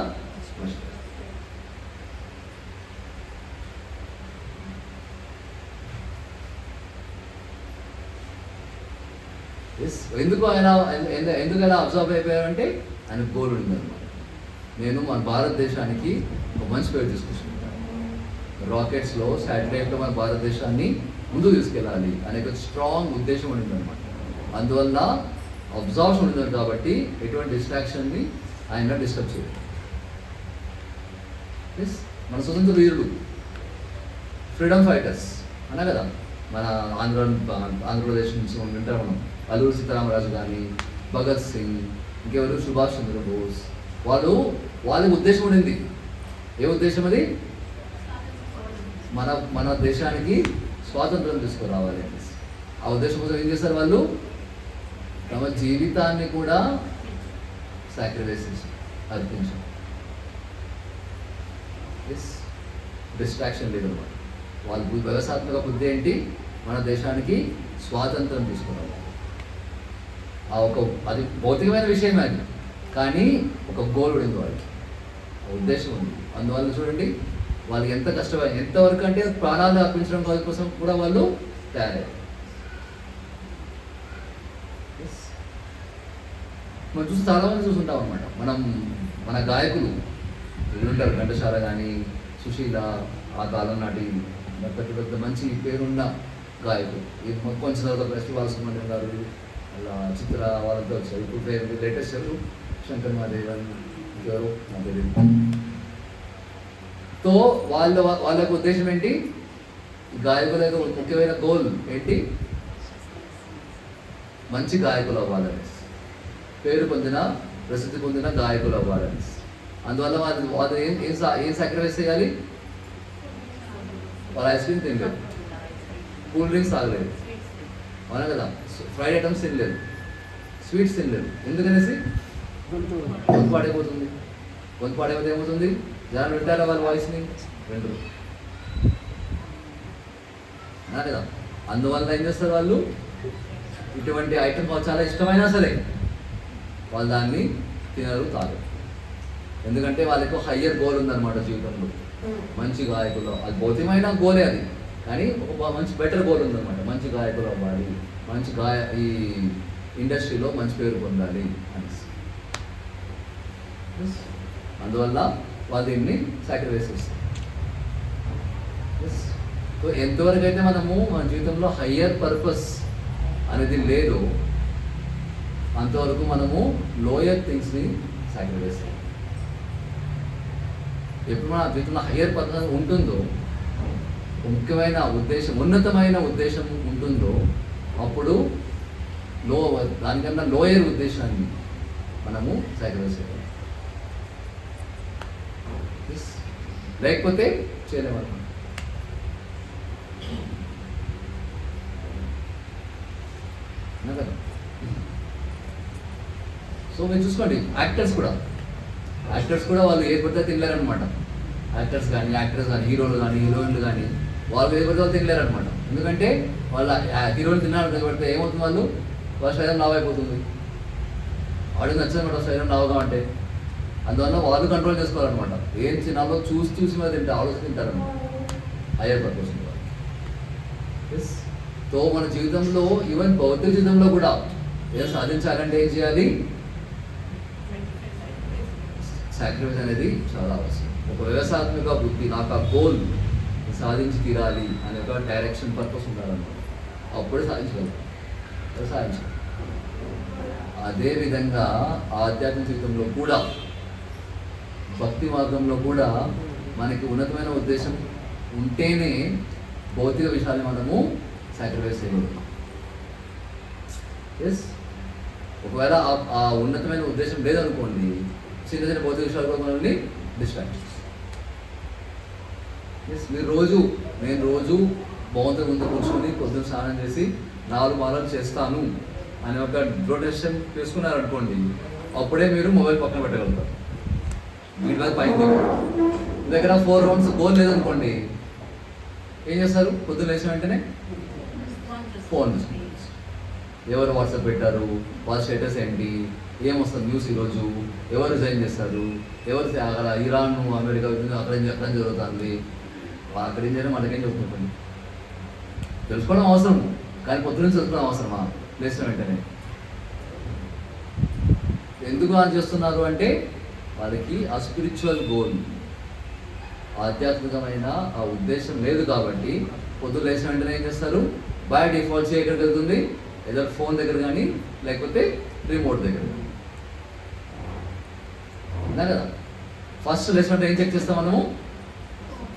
S1: ఎందుకు అలా అబ్జర్వ్ అయిపోయారంటే ఆయన గోల్ ఉందన్నమాట. నేను మన భారతదేశానికి ఒక మంచి పేరు తీసుకొచ్చుకుంటాను, రాకెట్స్లో శాటిలైట్లో మన భారతదేశాన్ని ముందుకు తీసుకెళ్ళాలి అనే ఒక స్ట్రాంగ్ ఉద్దేశం ఉండిందన్నమాట. అందువల్ల అబ్జార్ప్షన్ ఉంటుంది కాబట్టి ఎటువంటి డిస్ట్రాక్షన్ని ఆయన డిస్టర్బ్ చేయదు. ఎస్, మన స్వతంత్ర వీరుడు, ఫ్రీడమ్ ఫైటర్స్ అన్నా కదా, మన ఆంధ్రప్రదేశ్ నుంచి మనం వింటాం మనం. అల్లూరి సీతారామరాజు కానీ, భగత్ సింగ్, ఇంకెవరు, సుభాష్ చంద్రబోస్. వాళ్ళకి ఉద్దేశం ఉండింది. ఏ ఉద్దేశం అది? మన దేశానికి స్వాతంత్రం తీసుకురావాలి అని. ఆ ఉద్దేశం కోసం ఏం చేస్తారు వాళ్ళు? తమ జీవితాన్ని కూడా సాక్రిఫైస్ చేశారు, అర్పించారు. డిస్ట్రాక్షన్ లేదు అన్నమాట. వాళ్ళ వ్యవస్థాత్మక బుద్ధి ఏంటి? మన దేశానికి స్వాతంత్రం తీసుకురావాలి. అది భౌతికమైన విషయమే అది, కానీ ఒక గోల్ ఉంది వాళ్ళకి, ఉద్దేశం ఉంది. అందువల్ల చూడండి వాళ్ళకి ఎంత కష్టపడి, ఎంతవరకు అంటే ప్రాణాలు అర్పించడం కోసం కూడా వాళ్ళు తయారయ్యారు. మనం చూసి చాలామంది చూస్తుంటాం అనమాట. మన గాయకులు ఉంటారు, ఘంటసాల కానీ, సుశీల, ఆ కాలం నాటి పెద్ద మంచి పేరున్న గాయకులు. ఇది కొంచెం తర్వాత ఫెస్టివల్ సుబ్రహ్మణ్యం గారు, అలా చిత్ర వాళ్ళతో వచ్చారు. ఇప్పుడు పేరు లేటెస్ట్ ఎవరు, శంకర్ మహాదేవన్, ఇంకెవరు నా పేరు. తో వాళ్ళకు ఉద్దేశం ఏంటి? గాయకుల యొక్క ముఖ్యమైన గోల్ ఏంటి? మంచి గాయకులు అవ్వాలని, పేరు పొందిన, ప్రసిద్ధి పొందిన గాయకులు అవ్వాలని. అందువల్ల వాళ్ళు ఏం సాక్రిఫైస్ చేయాలి? వాళ్ళు ఐస్ క్రీమ్ తినలేదు, కూల్ డ్రింక్స్ తాగలేదు, అవునా కదా, ఫ్రైడ్ ఐటమ్స్ తినలేదు, స్వీట్స్ తినలేదు. ఎందుకనేసి గొంతు పాడైపోతుంది. గొంతు పాడైపోతే ఏమవుతుంది? జనాలు వింటారా వాళ్ళ వాయిస్ని? వింటారు కదా. అందువల్ల ఏం చేస్తారు వాళ్ళు? ఇటువంటి ఐటమ్ వాళ్ళు చాలా ఇష్టమైనా సరే వాళ్ళు దాన్ని తినరు, తాగరు. ఎందుకంటే వాళ్ళకు హయ్యర్ గోల్ ఉందన్నమాట జీవితంలో. మంచి గాయకులు, అది భౌతికమైన గోలే అది, కానీ ఒక మంచి బెటర్ గోల్ ఉందన్నమాట. మంచి గాయకులు అవ్వాలి, మంచి ఈ ఇండస్ట్రీలో మంచి పేరు పొందాలి అనేసి. అందువల్ల వాళ్ళు దీన్ని సాక్రిఫైస్ చేస్తారు. సో ఎంతవరకు అయితే మనము మన జీవితంలో హయ్యర్ పర్పస్ అనేది లేదు, అంతవరకు మనము లోయర్ థింగ్స్ని సాక్రిఫైస్ చేయాలి. ఎప్పుడు మన జీవితంలో హయ్యర్ పర్పస్ ఉంటుందో, ముఖ్యమైన ఉద్దేశం, ఉన్నతమైన ఉద్దేశం ఉంటుందో, అప్పుడు దానికన్నా లోయర్ ఉద్దేశాన్ని మనము సాక్రిఫైస్ చేయాలి. లేకపోతే చేయలేమన్నమాట. సో మీరు చూసుకోండి, యాక్టర్స్ కూడా వాళ్ళు ఏ పడితే తినలేరనమాట. యాక్టర్స్ కానీ, యాక్టర్స్ కానీ, హీరోలు కానీ, హీరోయిన్లు కానీ, వాళ్ళు ఏ పడితే వాళ్ళు తినలేరనమాట. ఎందుకంటే వాళ్ళ హీరోయిన్ తిన్నారు పడితే ఏమవుతుంది? వాళ్ళ శరీరం లావు అయిపోతుంది. వాడికి నచ్చదన్నమాట శరీరం లావుగా అంటే. అందువల్ల వాళ్ళు కంట్రోల్ చేసుకోవాలన్నమాట. ఏం తినాలో చూసి మీద ఆలోచించారనమాట. Higher purpose. సో మన జీవితంలో, ఈవెన్ భౌతిక జీవితంలో కూడా ఏదో సాధించాలంటే ఏం చేయాలి? సాక్రిఫైస్ అనేది చాలా అవసరం. ఒక వ్యవస్థాత్మక బుద్ధి, నాకు ఆ గోల్ సాధించి తీరాలి అనే ఒక డైరెక్షన్ పర్పస్ ఉండాలన్నమాట. అప్పుడే సాధించగలం. అదేవిధంగా ఆధ్యాత్మిక జీవితంలో కూడా, భక్తి మార్గంలో కూడా మనకి ఉన్నతమైన ఉద్దేశం ఉంటేనే భౌతిక విషయాన్ని మనము సాక్రిఫైస్ చేయగలుగుతాం. ఎస్, ఒకవేళ ఆ ఉన్నతమైన ఉద్దేశం లేదనుకోండి, చిన్న చిన్న భౌతిక విషయాలు కూడా మనల్ని డిస్ట్రాక్ట్ చేస్తాం. ఎస్, నేను రోజు భగవంతుడి ముందు కూర్చొని పొద్దున్న స్నానం చేసి 4 మాలలు చేస్తాను అనే ఒక డొనేషన్ తీసుకున్నారనుకోండి, అప్పుడే మీరు మొబైల్ పక్కన పెట్టగలుగుతారు. వీటి మీద పైకి మీ దగ్గర 4 రౌండ్స్ గోల్ లేదనుకోండి, ఏం చేస్తారు? పొద్దున్న లేచిన వెంటనే ఫోన్ తీసుకుంటారు. ఎవరు వాట్సాప్ పెట్టారు, వాళ్ళ స్టేటస్ ఏంటి, ఏమొస్తుంది న్యూస్ ఈరోజు, ఎవరు రిజైన్ చేస్తారు, ఎవరు అక్కడ ఇరాన్, అమెరికా అక్కడ ఎక్కడ జరుగుతుంది, అక్కడ ఏం చేయడం మనకేం చెప్పుకుంటుంది. తెలుసుకోవడం అవసరం, కానీ పొద్దున్న తెలుసుకోవడం అవసరమా? లేచిన వెంటనే ఎందుకు అని చేస్తున్నారు అంటే, వాళ్ళకి ఆ స్పిరిచువల్ గోల్, ఆధ్యాత్మికమైన ఆ ఉద్దేశం లేదు కాబట్టి పొద్దున్న లేచిన వెంటనే ఏం చేస్తారు? బై డిఫాల్ట్ ఎక్కడికి వెళ్తుంది? ఏదో ఫోన్ దగ్గర కానీ, లేకపోతే రిమోట్ దగ్గర ఉందా కదా. ఫస్ట్ లెసన్ ఏం చెక్ చేస్తాం మనము?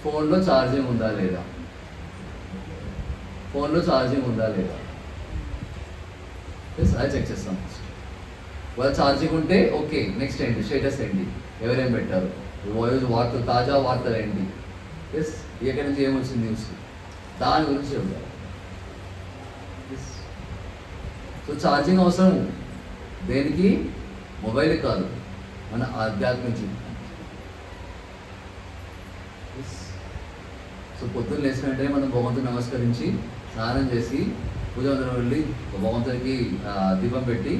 S1: ఫోన్లో ఛార్జింగ్ ఉందా లేదా, ఫోన్లో ఛార్జింగ్ ఉందా లేదా, అది చెక్ చేస్తాం ఫస్ట్. వాళ్ళ ఛార్జింగ్ ఉంటే ఓకే, నెక్స్ట్ ఏంటి, స్టేటస్ ఏంటి, ఎవరేం పెట్టారు, వార్తలు, తాజా వార్తలు ఏంటి, ఎస్ ఎక్కడి నుంచి ఏమొచ్చింది న్యూస్, దాని గురించి చెప్తారు. సో ఛార్జింగ్ అవసరం దేనికి? మొబైల్ కాదు, మన ఆధ్యాత్మిక జీవితం. సో పొద్దున్న లేచిన వెంటనే మనం భగవంతుని నమస్కరించి స్నానం చేసి పూజ మందిరం వెళ్ళి భగవంతునికి దీపం పెట్టి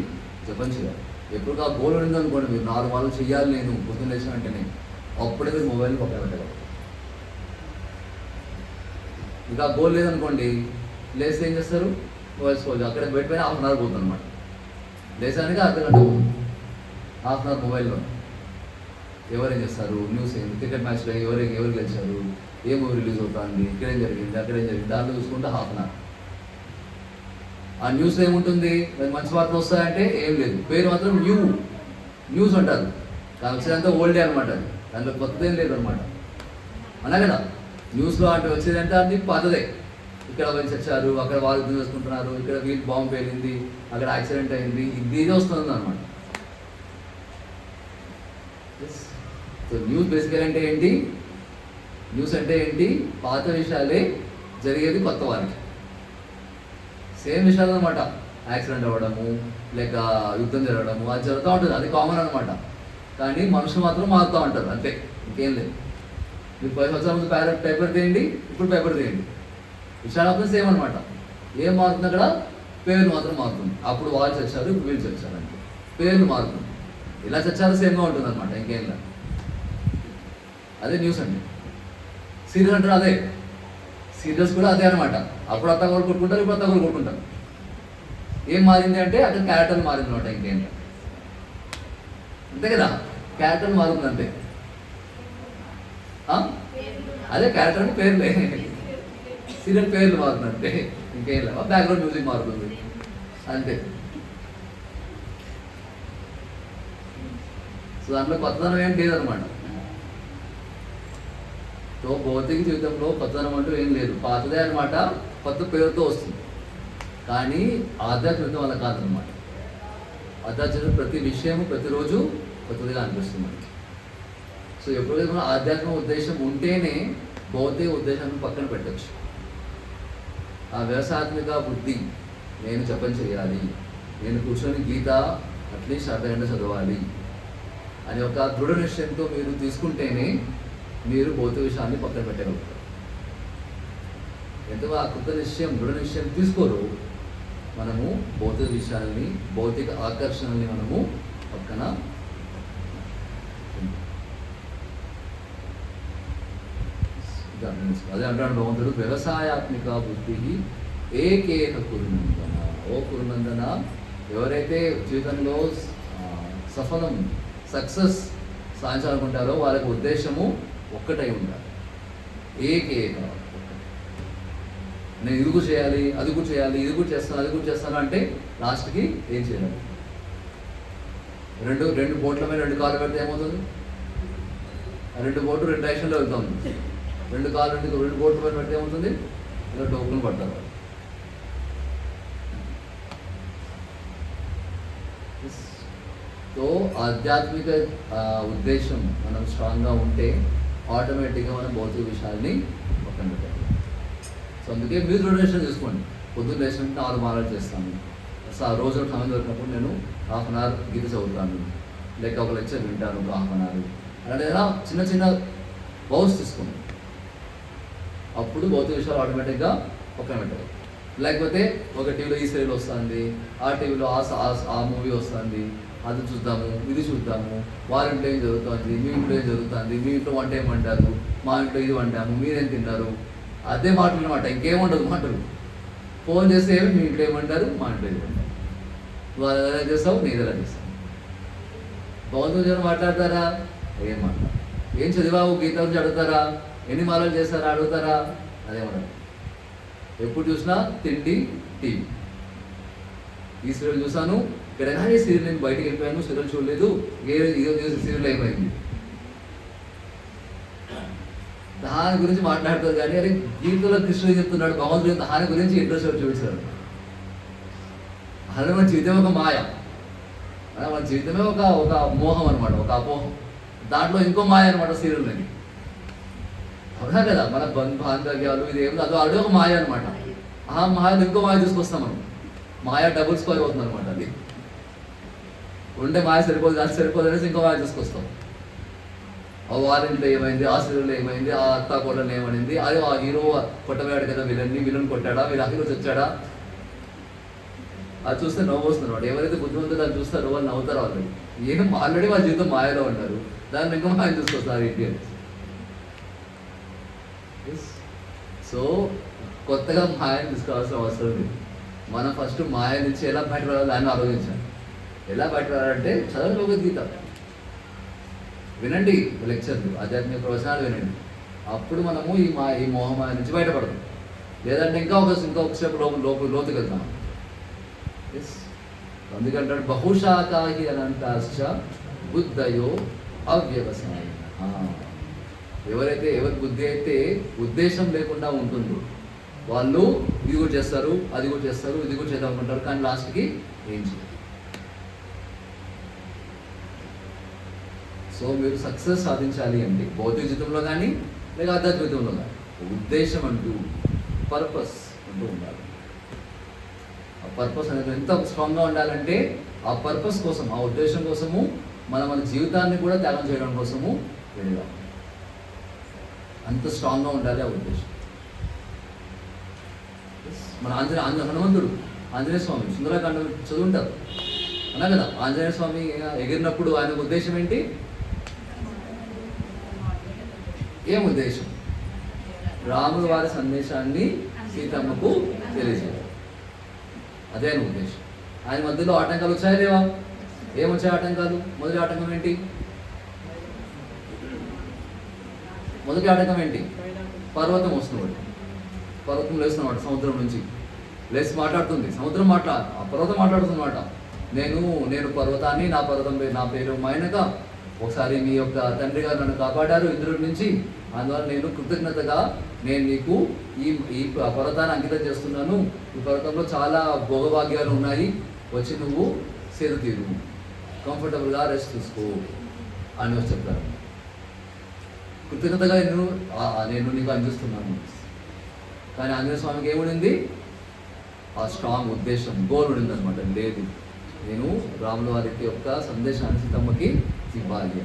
S1: జపం చేయాలి. ఎప్పుడు ఆ గోల్ ఉంది అనుకోండి, మీరు 4 వారాలు చేయాలి నేను పొద్దున్న లేచిన వెంటనే, అప్పుడే మీరు మొబైల్ పక్కన పెట్టగలరు. ఇంకా గోల్ లేదనుకోండి, లేస్తే ఏం చేస్తారు? మొబైల్ స్కోల్, అక్కడ బయట పైన 1/2 అవర్ పోతుంది అనమాట. లేసానికి అర్ధగంట పోతుంది, 1/2 అవర్ మొబైల్లో. ఎవరేం చేస్తారు, న్యూస్ ఏంటి, క్రికెట్ మ్యాచ్లో ఎవరు గెలిచారు, ఏ మూవీ రిలీజ్ అవుతుంది, ఇక్కడేం జరిగింది, అక్కడేం జరిగింది, దాంట్లో చూసుకుంటే 1/2 అవర్. ఆ న్యూస్లో ఏముంటుంది? మంచి వార్తలు వస్తాయంటే ఏం లేదు, పేరు మాత్రం న్యూస్ అంటారు. కానీ వచ్చేదంతా ఓల్డే అనమాట, అది దాంట్లో కొత్తదేం లేదు అనమాట. అలా కదా, న్యూస్లో అంటే వచ్చేదంటే అది పాతదే. ఇక్కడ వాళ్ళు చచ్చారు, అక్కడ వాళ్ళు యుద్ధం చేసుకుంటున్నారు, ఇక్కడ వీళ్ళు బాంబు పేలింది, అక్కడ యాక్సిడెంట్ అయింది, ఇదే వస్తుంది అనమాట. సో న్యూస్ బేసికల్ అంటే ఏంటి? న్యూస్ అంటే ఏంటి? పాత విషయాలే జరిగేది కొత్త వారికి. సేమ్ విషయాలు అనమాట. యాక్సిడెంట్ అవ్వడము, లేక యుద్ధం జరగడము, అది జరుగుతూ ఉంటుంది, అది కామన్ అనమాట. కానీ మనుషులు మాత్రం మారుతూ ఉంటారు, అంతే, ఇంకేం లేదు. మీరు 10 సంవత్సరాల ముందు పేపర్ తీయండి, ఇప్పుడు పేపర్ తీయండి, విషయాలు మాత్రం సేమ్ అనమాట. ఏం మారుతుంది అక్కడ? పేర్లు మాత్రం మారుతుంది. అప్పుడు వాళ్ళు చచ్చారు, ఇప్పుడు వీళ్ళు చచ్చారు, అంటే పేర్లు మారుతుంది. ఇలా చచ్చారు సేమ్గా ఉంటుంది అనమాట, ఇంకేం లేదు. అదే న్యూస్ అండి. సీరియల్ అంటారు, అదే సీరియల్స్ కూడా అదే అనమాట. అప్పుడు అత్తగోలు కొట్టుకుంటారు, ఇప్పుడు అత్తగోలు కొట్టుకుంటారు. ఏం మారింది అంటే అక్కడ క్యారెక్టర్ మారింది అనమాట, ఇంకేం అంతే కదా. క్యారెక్టర్ మారుతుంది అంతే. అదే క్యారెక్టర్ అంటే పేర్లే, సీరియల్ పేర్లు మారుతుంది అంతే, ఇంకేం లేదు. బ్యాక్గ్రౌండ్ మ్యూజిక్ మారుతుంది అంతే. సో దాంట్లో కొత్తదనం ఏం లేదనమాట. సో భౌతిక జీవితంలో కొత్తదనం అంటూ ఏం లేదు, పాతదే అనమాట, కొత్త పేరుతో వస్తుంది. కానీ ఆధ్యాత్మికత వల్ల కాదనమాట. ఆధ్యాత్మిక ప్రతి విషయము ప్రతిరోజు కొత్తదిగా అనిపిస్తుంది మనకి. సో ఎప్పుడైతే మన ఆధ్యాత్మిక ఉద్దేశం ఉంటేనే భౌతిక ఉద్దేశాన్ని పక్కన పెట్టచ్చు. ఆ వ్యవసాయాత్మిక బుద్ధి, నేను జపం చేయాలి, నేను కూర్చొని గీత అట్లీస్ట్ అర్ధగంట చదవాలి అని ఒక దృఢ నిశ్చయంతో మీరు తీసుకుంటేనే మీరు భౌతిక విషయాన్ని పక్కన పెట్టగలుగుతారు. ఎంతగా ఆ కృత నిశ్చయం, దృఢ నిశ్చయం తీసుకోరు, మనము భౌతిక విషయాల్ని, భౌతిక ఆకర్షణల్ని మనము పక్కన అదే అంటాడు భగవంతుడు, వ్యవసాయాత్మిక బుద్ధి ఏకేక కురునందన. ఓ కురునందన, ఎవరైతే జీవితంలో సఫలం, సక్సెస్ సాధించాలనుకుంటారో వాళ్ళకి ఉద్దేశము ఒక్కటై ఉండాలి. ఏకేక, నేను ఇది కూడా చేయాలి, అది కూడా చేయాలి, ఇది కూడా చేస్తాను, అది కూడా చేస్తాను అంటే లాస్ట్కి ఏం చేయాలి? రెండు బోట్ల మీద 2 కార్లు పెడితే ఏమవుతుంది? 2 బోట్లు 2 డైరెక్షన్లో వెళ్తుంది. 2 కార్లు 2 బోట్ల మీద పెడితే ఏమవుతుంది? ఇలా టోకులు పడతారు. సో ఆధ్యాత్మిక ఉద్దేశం మనం స్ట్రాంగ్గా ఉంటే ఆటోమేటిక్గా మనం భౌతిక విషయాల్ని పక్కన పెట్టాలి. సో అందుకే మీరు డొనేషన్ చేసుకోండి. పొద్దున్న లేచిన 4 వారాలు చేస్తాను, రోజులో సమయం దొరికినప్పుడు నేను 1/2 an hour గీత చదువుతాను, లేక ఒక లెక్చర్ వింటాను ఒక 1/2 an hour. అలాంటి ఏదైనా చిన్న చిన్న బౌల్స్ తీసుకోండి, అప్పుడు భౌతిక విషయాలు ఆటోమేటిక్గా పక్కన పెట్టాలి. లేకపోతే ఒక టీవీలో ఈ సీరియల్ వస్తుంది, ఆ టీవీలో ఆ మూవీ వస్తుంది, అది చూద్దాము, ఇది చూద్దాము, వారి ఇంట్లో ఏం జరుగుతుంది, మీ ఇంట్లో ఏం జరుగుతుంది, మీ ఇంట్లో వంట ఏమంటారు, మా ఇంట్లో ఇది వంటాము, మీరేం తింటారు, అదే మాటలు అనమాట, ఇంకేముండదు మాటలు. ఫోన్ చేస్తే ఏమి, మీ ఇంట్లో ఏమంటారు, మా ఇంట్లో ఇది అంటారు, వాళ్ళు ఎలా చేస్తావు, నేను ఎలా చేస్తాను. భగవంతుని జనం మాట్లాడతారా? ఏం మాట్లాడతారు. ఏం చదివావు గీత గురించి అడుగుతారా? ఎన్ని మాలలు చేస్తారా అడుగుతారా? అదేమన్నా. ఎప్పుడు చూసినా తిండి, టీవీ. ఈ సీరియల్ చూసాను, ఇక్కడ కానీ సీరియల్ నేను బయటకు వెళ్ళిపోయాను, సీరియల్ చూడలేదు, సీరియల్ అయిపోయింది. దాని గురించి మాట్లాడుతుంది కానీ అరే గీతలో కృష్ణుడు చెప్తున్నాడు, భగవంతుడు దాని గురించి ఇంట్రెస్ట్ చూపించాడు. అలా మన జీవితం ఒక మాయ, మన జీవితమే ఒక మోహం అనమాట, ఒక అపోహం. దాంట్లో ఇంకో మాయ అనమాట సీరియల్ని. అవునా కదా, మన బాంధవ్యాలు ఇది ఏమి అది ఆల్రెడీ ఒక మాయ అనమాట. ఆ మాయలు ఇంకో మాయ తీసుకొస్తాం మనం. మాయ డబుల్ స్క్వేర్ అవుతుంది అనమాట. అది ఉంటే మాయ సరిపోదు, అది సరిపోదు అనేసి ఇంకో మాయ తీసుకొస్తాం. ఆ వారింట్లో ఏమైంది, ఆ సీరియల్లో ఏమైంది, ఆ అత్త కోడలు ఏమైంది, అదే ఆ హీరో కొట్టవేయాడు కదా విలన్ కొట్టాడా, వీళ్ళ హీరో చచ్చాడా, అది చూస్తే నవ్వు వస్తుంది వాడు. ఎవరైతే బుద్ధిమంతులు దాన్ని చూస్తారో వాళ్ళు నవ్వుతారు. ఆల్రెడీ వాళ్ళ జీవితం మాయలో ఉంటారు, దాన్ని ఇంకా మాయ చూసుకొస్తారు ఏంటి అని. సో కొత్తగా మాయను తీసుకోవాల్సిన అవసరం లేదు. మనం ఫస్ట్ మాయ నుంచి ఎలా బయటపడాలో దాన్ని ఆలోచించాలి. ఎలా బయటపడాలంటే చదవండి భగవద్గీత, వినండి లెక్చర్లు, ఆధ్యాత్మిక ప్రవచనాలు వినండి. అప్పుడు మనము ఈ మోహమాయ నుంచి బయటపడతాం. లేదంటే ఇంకొక స్టెప్ లోతుకి వెళ్తాం. అందుకంటాడు బహుశాఖాహి అనంతాశ్చ బుద్ధయో అవ్యవసాయ. ఎవరి బుద్ధి అయితే ఉద్దేశం లేకుండా ఉంటుందో వాళ్ళు ఇది కూడా చేస్తారు, అది కూడా చేస్తారు, ఇది కూడా చేద్దాం అనుకుంటారు, కానీ లాస్ట్కి ఏం చేయరు. సో మీరు సక్సెస్ సాధించాలి అంటే భౌతిక జీవితంలో కానీ లేక ఆధ్యాత్మిక జీవితంలో కానీ ఉద్దేశం అంటూ, పర్పస్ అంటూ ఉండాలి. ఆ పర్పస్ అనేది ఎంత స్ట్రాంగ్గా ఉండాలంటే ఆ పర్పస్ కోసం, ఆ ఉద్దేశం కోసము మన జీవితాన్ని కూడా త్యాగం చేయడం కోసము వెళ్ళాం. అంత స్ట్రాంగ్గా ఉండాలి ఆ ఉద్దేశం. మన హనుమంతుడు, ఆంజనేయ స్వామి సుందరకాండం చదువుంటారు అన్నా కదా. ఆంజనేయ స్వామి ఎగిరినప్పుడు ఆయన ఉద్దేశం ఏంటి? ఏం ఉద్దేశం? రాముల వారి సందేశాన్ని సీతమ్మకు తెలియజేయాలి. అదే ఆయన ఉద్దేశం. ఆయన మధ్యలో ఆటంకాలు వచ్చాయా లేవా? ఏమొచ్చాయి ఆటంకాలు? మొదటి ఆటంకం ఏంటి? పర్వతం వస్తున్నాడు, పర్వతం లేస్తున్నాడు సముద్రం నుంచి. లేచి మాట్లాడుతుంది సముద్రం, ఆ పర్వతం మాట్లాడుతున్నమాట. నేను పర్వతాన్ని, నా పేరు మైనక, ఒకసారి మీ యొక్క తండ్రి గారు నన్ను కాపాడారు ఇంద్రుడి నుంచి, అందువల్ల నేను కృతజ్ఞతగా నేను నీకు ఈ పర్వతాన్ని అంకితం చేస్తున్నాను. ఈ పర్వతంలో చాలా భోగభాగ్యాలు ఉన్నాయి, వచ్చి నువ్వు సేద తీరు, కంఫర్టబుల్గా రెస్ట్ తీసుకో అని వచ్చి చెప్తారు. కృతజ్ఞతగా నేను నీకు అందిస్తున్నాను. కానీ ఆంజనేయ స్వామికి ఏముండింది? ఆ స్ట్రాంగ్ ఉద్దేశం, గోల్ ఉండింది అనమాట. లేదు, నేను రాముల వారికి యొక్క సందేశాన్ని సీతమ్మకి ఇవ్వాలి.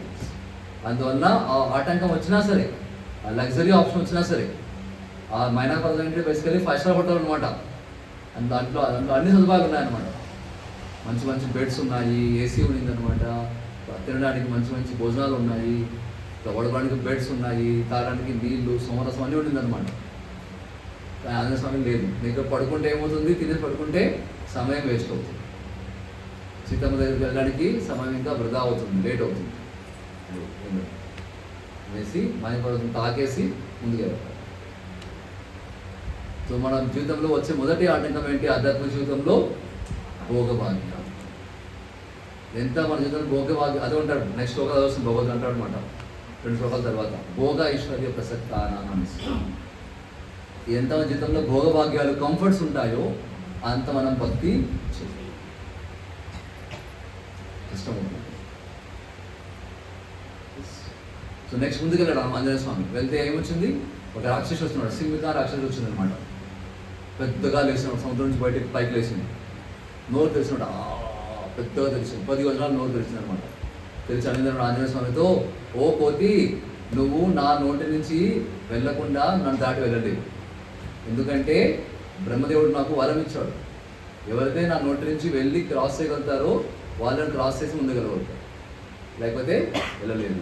S1: అందువల్ల ఆ ఆటంకం వచ్చినా సరే, ఆ లగ్జరీ ఆప్షన్ వచ్చినా సరే, ఆ మైనా పర్వతం అంటే బేసికలీ 5 స్టార్ హోటల్ అనమాట. దాంట్లో అన్ని సదుపాయాలు ఉన్నాయన్నమాట. మంచి బెడ్స్ ఉన్నాయి, ఏసీ ఉండింది అనమాట, తినడానికి మంచి భోజనాలు ఉన్నాయి, పడుకోవడానికి బెడ్స్ ఉన్నాయి, తాగడానికి నీళ్లు, సోమరసం అన్నీ ఉండింది అనమాట. కానీ ఆంజనేయ స్వామి లేదు. నీకు పడుకుంటే ఏమవుతుంది? తినేసి పడుకుంటే సమయం వేస్ట్ అవుతుంది, సీతమ్మ దగ్గరికి వెళ్ళడానికి సమయం ఇంకా వృధా అవుతుంది, లేట్ అవుతుంది అనేసి మాయపర్వతం తాకేసి ముందుకు వెళ్తారు. సో మన జీవితంలో వచ్చే మొదటి ఆటంకం ఏంటి? ఆధ్యాత్మిక జీవితంలో భోగభాగ్యం. ఎంత మన జీవితంలో భోగభాగ్యం అదే ఉంటాడు. నెక్స్ట్ శ్లోకాలు వస్తుంది భగవద్గీత అంటాడు అనమాట. 2 శ్లోకాల తర్వాత భోగ ఐశ్వర్య ప్రసక్తానాన్ని. ఎంత మన జీవితంలో భోగభాగ్యాలు, కంఫర్ట్స్ ఉంటాయో అంత మనం భక్తి కష్టం ఉంటుంది. సో నెక్స్ట్ ముందుకు వెళ్ళాడు ఆంజనేయ స్వామి. వెళ్తే ఏమొచ్చింది? ఒక రాక్షసు వస్తున్నాడు, సింహిక రాక్షసు వచ్చింది అనమాట. పెద్దగా లేచినాడు, సముద్రం నుంచి బయటకు పైకి లేచింది, నోరు తెరిచినాడు, పెద్దగా తెరిచింది, 10 గజాలు నోరు తెరిచింది అనమాట. తెలిసి అనిందన్నాడు ఆంజనేయ స్వామితో, ఓ కోతి, నువ్వు నా నోటి నుంచి వెళ్ళకుండా నన్ను దాటి వెళ్ళలేవు. ఎందుకంటే బ్రహ్మదేవుడు నాకు వరం ఇచ్చాడు, ఎవరైతే నా నోటి నుంచి వెళ్ళి క్రాస్ చేయగలుగుతారో వాళ్ళని క్రాస్ చేసి ముందుకెళ్ళగలుగుతారు, లేకపోతే వెళ్ళలేదు.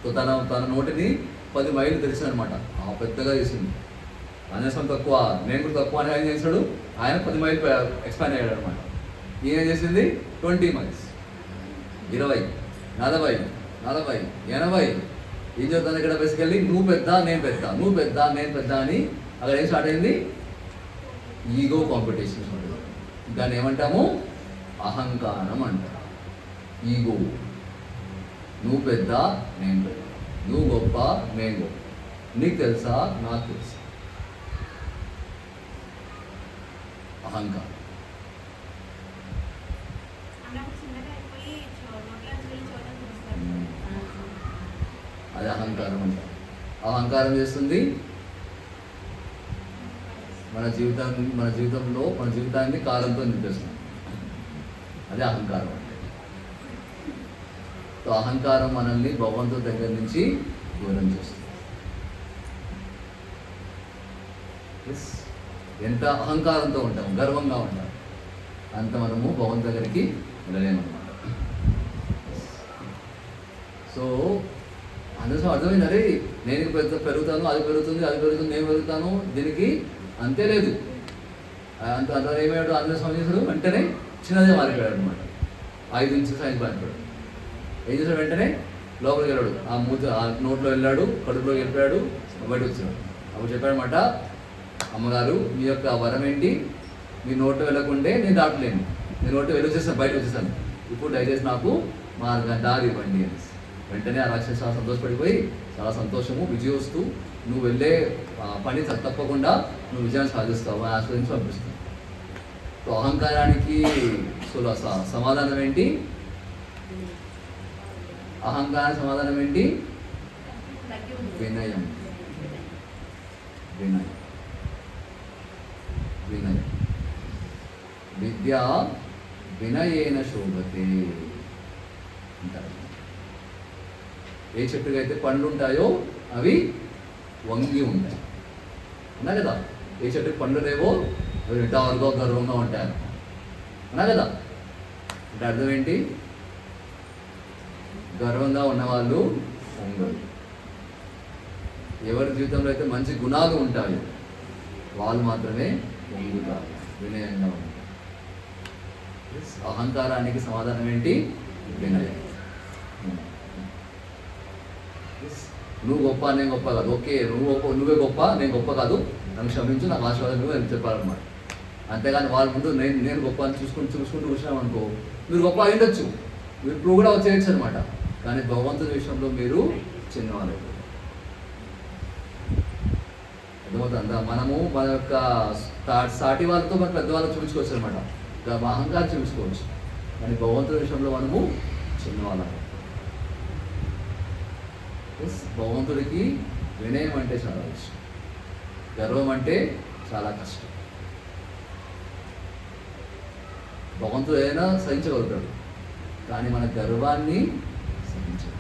S1: సో తన నోటిని 10 మైళ్ళు తెరిచిందనమాట. పెద్దగా చేసింది. ఆంజనేయ స్వామి తక్కువ, నేను కూడా తక్కువ అని ఆయన చేశాడు. ఆయన 10 మైళ్ళు ఎక్స్పాండ్ అయ్యాడు అనమాట. ఈయన చేసింది 20 మైల్స్, 20, 40, 80. ఏం చెప్తాను ఇక్కడ? బేసికల్లీ నువ్వు పెద్ద నేను పెద్ద, నువ్వు పెద్ద నేను పెద్ద అని అక్కడ ఏం స్టార్ట్ అయింది? ఈగో కాంపిటీషన్ స్టార్ట్ అయింది. దాన్ని ఏమంటాము? అహంకారం అంటారు. ఈగో. నువ్వు పెద్ద, నేను పెద్ద, నువ్వు గొప్ప, నేను గొప్ప, నీకు తెలుసా, నాకు తెలుసా. అహంకారం. అది అహంకారం అంటారు. అహంకారం చేస్తుంది మన జీవితాన్ని కాలంతో నింపేస్తుంది. అదే అహంకారం అంటే. సో అహంకారం మనల్ని భగవంతుడి దగ్గర నుంచి దూరం చేస్తుంది. ఎంత అహంకారంతో ఉంటాం, గర్వంగా ఉంటాం, అంత మనము భగవంతుడి దగ్గరికి వెళ్ళలేమన్నమాట. సో అందులో అర్థమైంది, అరే నేను పెరుగుతాను, అది పెరుగుతుంది, నేను పెరుగుతాను, దీనికి అంతే లేదు. అందులో ఏమయ్యాడు ఆంజనేయ స్వామి చేశాడు, వెంటనే చిన్నదే మారిపోయాడు అనమాట. 5 ఇంచుల సైజు మారిపోయాడు. ఏం చేశాడు? వెంటనే లోపలికి వెళ్ళాడు, ఆ నోట్లో వెళ్ళాడు, కడుపులో వెళ్ళిపోయాడు, బయట వచ్చాడు. అప్పుడు చెప్పాడనమాట, అమ్మగారు మీ యొక్క వరం ఏంటి? మీ నోట్లో వెళ్ళకుంటే నేను దాటలేను, నేను నోట్లో వెళ్ళొచ్చేసాను, బయట వచ్చేసాను, ఇప్పుడు దయచేసి నాకు దారి ఇవ్వండి అని. వెంటనే ఆ రాక్షస సంతోషపడిపోయి చాలా సంతోషము, విజయోస్తూ, నువ్వు వెళ్ళే పని తప్పకుండా నువ్వు విజయాన్ని సాధిస్తావు అని ఆశ్రయించి పంపిస్తావు. సో అహంకారానికి సమాధానం ఏంటి? అహంకారానికి సమాధానం ఏంటి? వినయం. వినయం. వినయం. విద్య వినయేన శోభతే అంటారు. ఏ చెట్టుగా అయితే పండ్లు ఉంటాయో అవి వంగి ఉంటాయి, అన్నా కదా. ఏ చెట్టుకి పండ్లు లేవో అవి నిటారుగా గర్వంగా ఉంటాయి, అన్నా కదా. అంటే అర్థం ఏంటి? గర్వంగా ఉన్నవాళ్ళు వంగరు. ఎవరి జీవితంలో అయితే మంచి గుణాలు ఉంటాయో వాళ్ళు మాత్రమే వంగుతారు, వినయంగా ఉంటారు. అహంకారానికి సమాధానం ఏంటి? వినయం. నువ్వు గొప్ప, నేను గొప్ప కాదు. ఓకే, నువ్వే గొప్ప, నేను గొప్ప కాదు, నన్ను క్షమించు, నాకు ఆశీర్వాదం నువ్వు అని చెప్పాలన్నమాట. అంతేగాని వాళ్ళ ముందు నేను గొప్ప అని చూసుకుంటూ కూర్చున్నామనుకో, మీరు గొప్ప అయ్యుండొచ్చు, మీరు ఇప్పుడు కూడా వచ్చేయచ్చు అనమాట. కానీ భగవంతుడి విషయంలో మీరు చిన్నవాళ్ళు. అర్థమవుతుందా? మనము మన యొక్క సాటి వాళ్ళతో మన పెద్దవాళ్ళకి చూపించుకోవచ్చు అనమాట, మా అహంకారం చూపించుకోవచ్చు. కానీ భగవంతుడి విషయంలో మనము చిన్నవాళ్ళం. భగవంతుడికి వినయం అంటే చాలా ఇష్టం, గర్వం అంటే చాలా కష్టం. భగవంతుడు ఏదైనా సహించగలుగుతాడు, కానీ మన గర్వాన్ని సహించడు.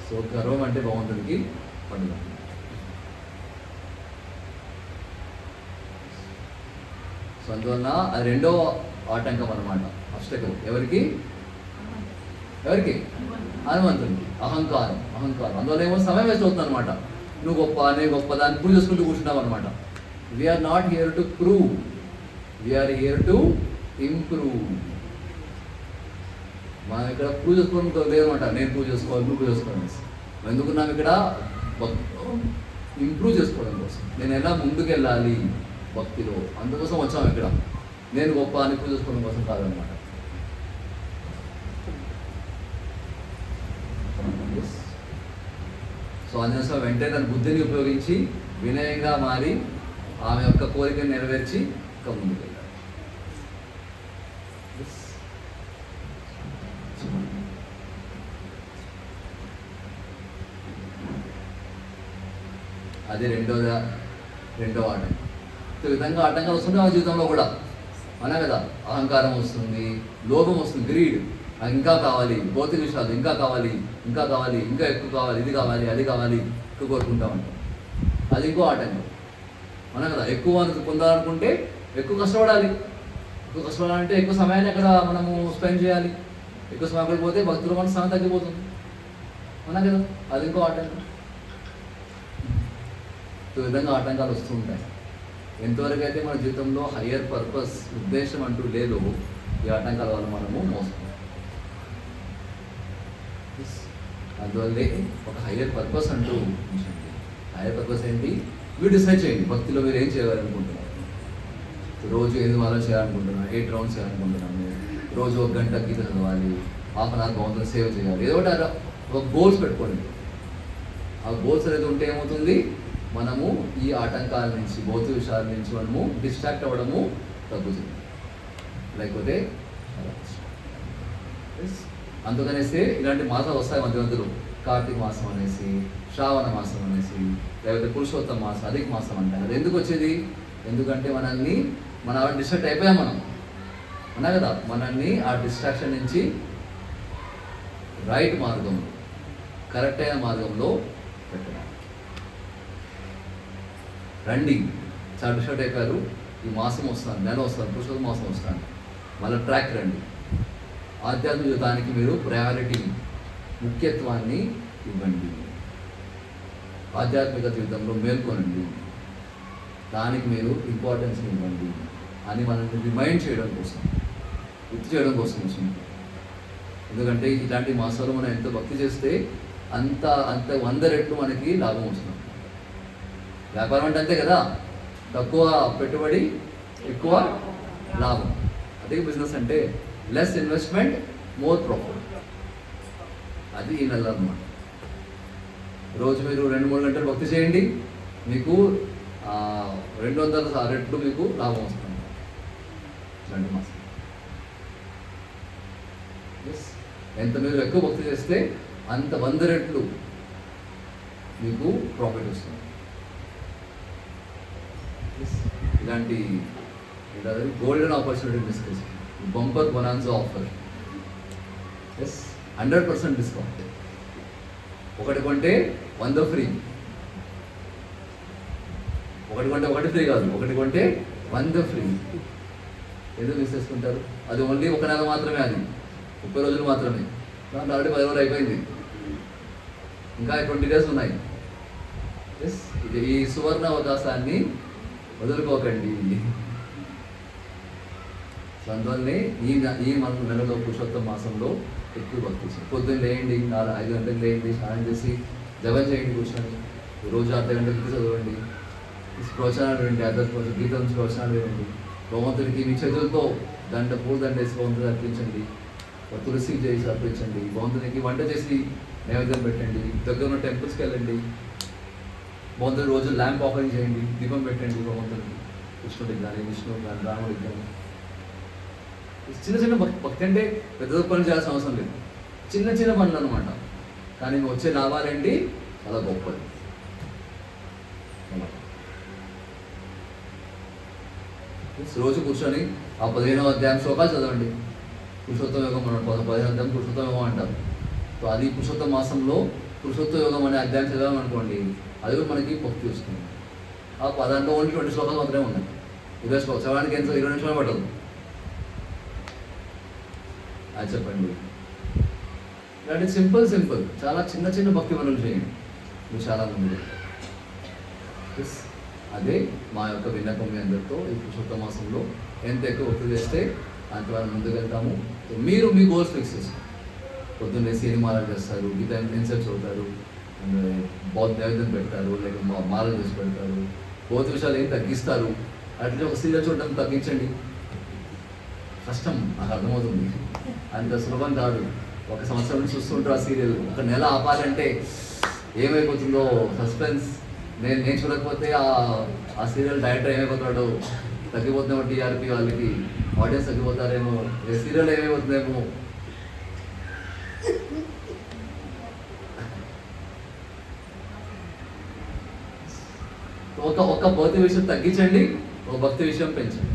S1: సో గర్వం అంటే భగవంతుడికి పండుగ. సో అందువలన అది రెండో ఆటంకం అన్నమాట, అష్టకం. ఎవరికి? హనుమంతుడికి. అహంకారం. అందువల్ల ఏమో సమయం వేస్ట్ అవుతుంది అనమాట. నువ్వు గొప్ప, నేను గొప్ప, దాన్ని ప్రూవ్ చేసుకుంటూ కూర్చుంటాం అనమాట. We are not here to prove, we are here to improve. మనం ఇక్కడ ప్రూవ్ చేసుకోవడం లేదనమాట. నేను ప్రూవ్ చేసుకోవాలి, నువ్వు ప్రూవ్ చేసుకోవాలి. ఎందుకున్నాం ఇక్కడ? ఇంప్రూవ్ చేసుకోవడం కోసం. నేను ఎలా ముందుకు వెళ్ళాలి భక్తిలో, అందుకోసం వచ్చాము ఇక్కడ. నేను గొప్ప అని ప్రూవ్ చేసుకోవడం కోసం కాదనమాట. సో అందుకోసం వెంటనే తన బుద్ధిని ఉపయోగించి వినయంగా మారి ఆమె యొక్క కోరికను నెరవేర్చి ఇంకా ముందుకు వెళ్ళాడు. అది రెండో ఆటంకం. ఈ విధంగా ఆటంకాలు వస్తుంది ఆ జీవితంలో కూడా, అన్నా కదా. అహంకారం వస్తుంది, లోభం వస్తుంది, గ్రీడ్, ఇంకా కావాలి, భౌతిక విషయాలు ఇంకా కావాలి, ఇంకా ఎక్కువ కావాలి, ఇది కావాలి, అది కావాలి, ఎక్కువ కోరుకుంటా ఉంటాం. అది ఇంకో ఆటంకం, అన్నా కదా. ఎక్కువ పొందాలనుకుంటే ఎక్కువ కష్టపడాలి. ఎక్కువ కష్టపడాలంటే ఎక్కువ సమయాన్ని అక్కడ మనము స్పెండ్ చేయాలి. ఎక్కువ సమయం అక్కడికి పోతే భక్తులు మన స్థానం తగ్గిపోతుంది, అన్నా కదా. అది ఇంకో ఆటంకం. ఈ విధంగా ఆటంకాలు వస్తూ ఉంటాయి. ఎంతవరకు అయితే మన జీవితంలో హయ్యర్ పర్పస్, ఉద్దేశం అంటూ లేదో, ఈ ఆటంకాల వల్ల మనము మోస్తాం. అందువల్లే ఒక హయ్యర్ పర్పస్ అంటూ ఉంచండి. హయ్యర్ పర్పస్ ఏంటి? మీరు డిసైడ్ చేయండి భక్తిలో మీరు ఏం చేయాలనుకుంటున్నారు. రోజు 8 వారాలు చేయాలనుకుంటున్నాను, 8 రౌండ్స్ చేయాలనుకుంటున్నాను, రోజు 1 గంట గీత చదవాలి, హాఫ్ అన్ అవర్ భగవంతుని సేవ చేయాలి, ఏదో ఒకటి ఒక గోల్స్ పెట్టుకోండి. ఆ గోల్స్ అనేది ఉంటే ఏమవుతుంది, మనము ఈ ఆటంకాల నుంచి భౌతిక విషయాల నుంచి మనము డిస్ట్రాక్ట్ అవ్వడము తగ్గుతుంది. లేకపోతే అందుకనేసి ఇలాంటి మాసాలు వస్తాయి మధ్య మధ్యలో. కార్తీక మాసం అనేసి, శ్రావణ మాసం అనేసి, లేకపోతే పురుషోత్తమ మాసం, అధిక మాసం అంటారు. అది ఎందుకు వచ్చేది? ఎందుకంటే మన డిస్ట్రాక్ట్ అయిపోయాం మనం, అన్నా కదా. మనల్ని ఆ డిస్ట్రాక్షన్ నుంచి రైట్ మార్గంలో, కరెక్ట్ అయిన మార్గంలో పెట్టడం. రండి, చాలా డిస్ట్రాక్ట్ అయిపోయారు, ఈ మాసం వస్తాను, నెల వస్తాను, పురుషోత్తమ మాసం వస్తాను, మళ్ళీ ట్రాక్ రండి. ఆధ్యాత్మిక జీవితానికి మీరు ప్రయారిటీ, ముఖ్యత్వాన్ని ఇవ్వండి. ఆధ్యాత్మిక జీవితంలో మేల్కొనండి, దానికి మీరు ఇంపార్టెన్స్ని ఇవ్వండి అని మనల్ని రిమైండ్ చేయడం కోసం, గుర్తు చేయడం కోసం వచ్చింది. ఎందుకంటే ఇలాంటి మాసాలు మనం ఎంత భక్తి చేస్తే అంత 100 రెట్లు మనకి లాభం వస్తుంది. వ్యాపారం అంటే అంతే కదా, తక్కువ పెట్టుబడి ఎక్కువ లాభం. అదే బిజినెస్ అంటే లెస్ ఇన్వెస్ట్మెంట్ మోర్ ప్రాఫిట్. అది ఈ నెల అన్నమాట. రోజు మీరు 2-3 గంటలు భక్తి చేయండి, మీకు 200 రెట్లు మీకు లాభం వస్తుంది. 2 మాసం ఎంత మీరు ఎక్కువ భక్తి చేస్తే అంత 100 రెట్లు మీకు ప్రాఫిట్ వస్తుంది. ఇలాంటి గోల్డెన్ ఆపర్చునిటీ మిస్ చేసి బంపర్ బొనాన్సా ఆఫర్. 100% డిస్కౌంట్. ఒకటి కొంటే 100 ఫ్రీ. ఒకటి కొంటే 1 ఫ్రీ కాదు, ఒకటి కొంటే 100 ఫ్రీ. ఎందుకు మిస్ చేసుకుంటారు? అది ఓన్లీ 1 నెల మాత్రమే, అది 30 రోజులు మాత్రమే. దాంట్లో ఆల్రెడీ 10 రోజులు అయిపోయింది, ఇంకా 20 డేస్ ఉన్నాయి. ఇది ఈ సువర్ణ అవకాశాన్ని వదులుకోకండి. అందువల్లనే ఈ నెలలో పురుషోత్తమ మాసంలో ఎక్కువ భక్తి చేయండి. పొద్దున్న లేయండి, 5 గంటలకు లేయండి, స్నానం చేసి జపం చేయండి, కూర్చొని రోజు 1/2 గంట గీత చదవండి, ప్రోత్సాహాలు వినండి, గీత నుంచి ప్రోత్సాహాలు వినండి. భగవంతుడికి మీ చేతులతో పూల దండ వేసి భగవంతుడికి అర్పించండి, తులసి చేసి అర్పించండి, భగవంతునికి వంట చేసి నైవేద్యం పెట్టండి, దగ్గర ఉన్న టెంపుల్స్కి వెళ్ళండి, భగవంతుడి రోజు ల్యాంప్ ఆఫరింగ్ చేయండి, దీపం పెట్టండి భగవంతుడికి, కృష్ణుడికి కానీ విష్ణువుకి కానీ రాముడికి కానీ. చిన్న చిన్న భక్తి అంటే పెద్ద పనులు చేయాల్సిన అవసరం లేదు, చిన్న చిన్న పనులు అనమాట. కానీ వచ్చే లాభాలేంటి చాలా గొప్పది. రోజు కూర్చొని ఆ 15వ అధ్యాయం శ్లోకాలు చదవండి. పురుషోత్తమ యోగం మనం 15వ అధ్యాయం పురుషోత్తమ యోగం అంటారు. సో అది పురుషోత్తమ మాసంలో పురుషోత్తమ యోగం అనే అధ్యాయం చదవామనుకోండి, అది కూడా మనకి భక్తి వస్తుంది. ఆ దాంట్లో ఓన్లీ 20 శ్లోకాలు మాత్రమే ఉన్నాయి. 20 శ్లోకాలు చదవడానికి ఎంత 20 నిమిషాలు పట్టదు. అది చెప్పండి. ఇలాంటి సింపుల్ చాలా చిన్న చిన్న భక్తి పనులు చేయండి మీరు చాలా మంది. అదే మా యొక్క విన్నపం మీ అందరితో. ఈ పురుషోత్తమ మాసంలో ఎంత ఎక్కువ భక్తి చేస్తే అంత మనం ముందుకు వెళ్తాము. మీరు మీ గోల్స్ ఫిక్స్ చేసుకోండి. పొద్దున్నే సినిమాలు చేస్తారు, గీత ఎన్సెట్ చదువుతారు, బౌద్ధ నైవేద్యం పెడతారు, లేక మాలలు చేసి పెడతారు, బౌద్ధ విషయాలు ఏం తగ్గిస్తారు. అట్లే ఒక సీరియల్ చూడడం తగ్గించండి. కష్టం, నాకు అర్థమవుతుంది, అంత సులభం కాదు. 1 సంవత్సరం నుంచి చూస్తుంటారు ఆ సీరియల్, 1 నెల ఆపాలంటే ఏమైపోతుందో సస్పెన్స్. నేను చూడకపోతే ఆ సీరియల్ డైరెక్టర్ ఏమైపోతాడో, తగ్గిపోతుందేమో, టీఆర్పీ వాళ్ళకి ఆడియన్స్ తగ్గిపోతారేమో, సీరియల్ ఏమైపోతుందేమో. ఒక భౌతిక విషయం తగ్గించండి, ఒక భక్తి విషయం పెంచండి,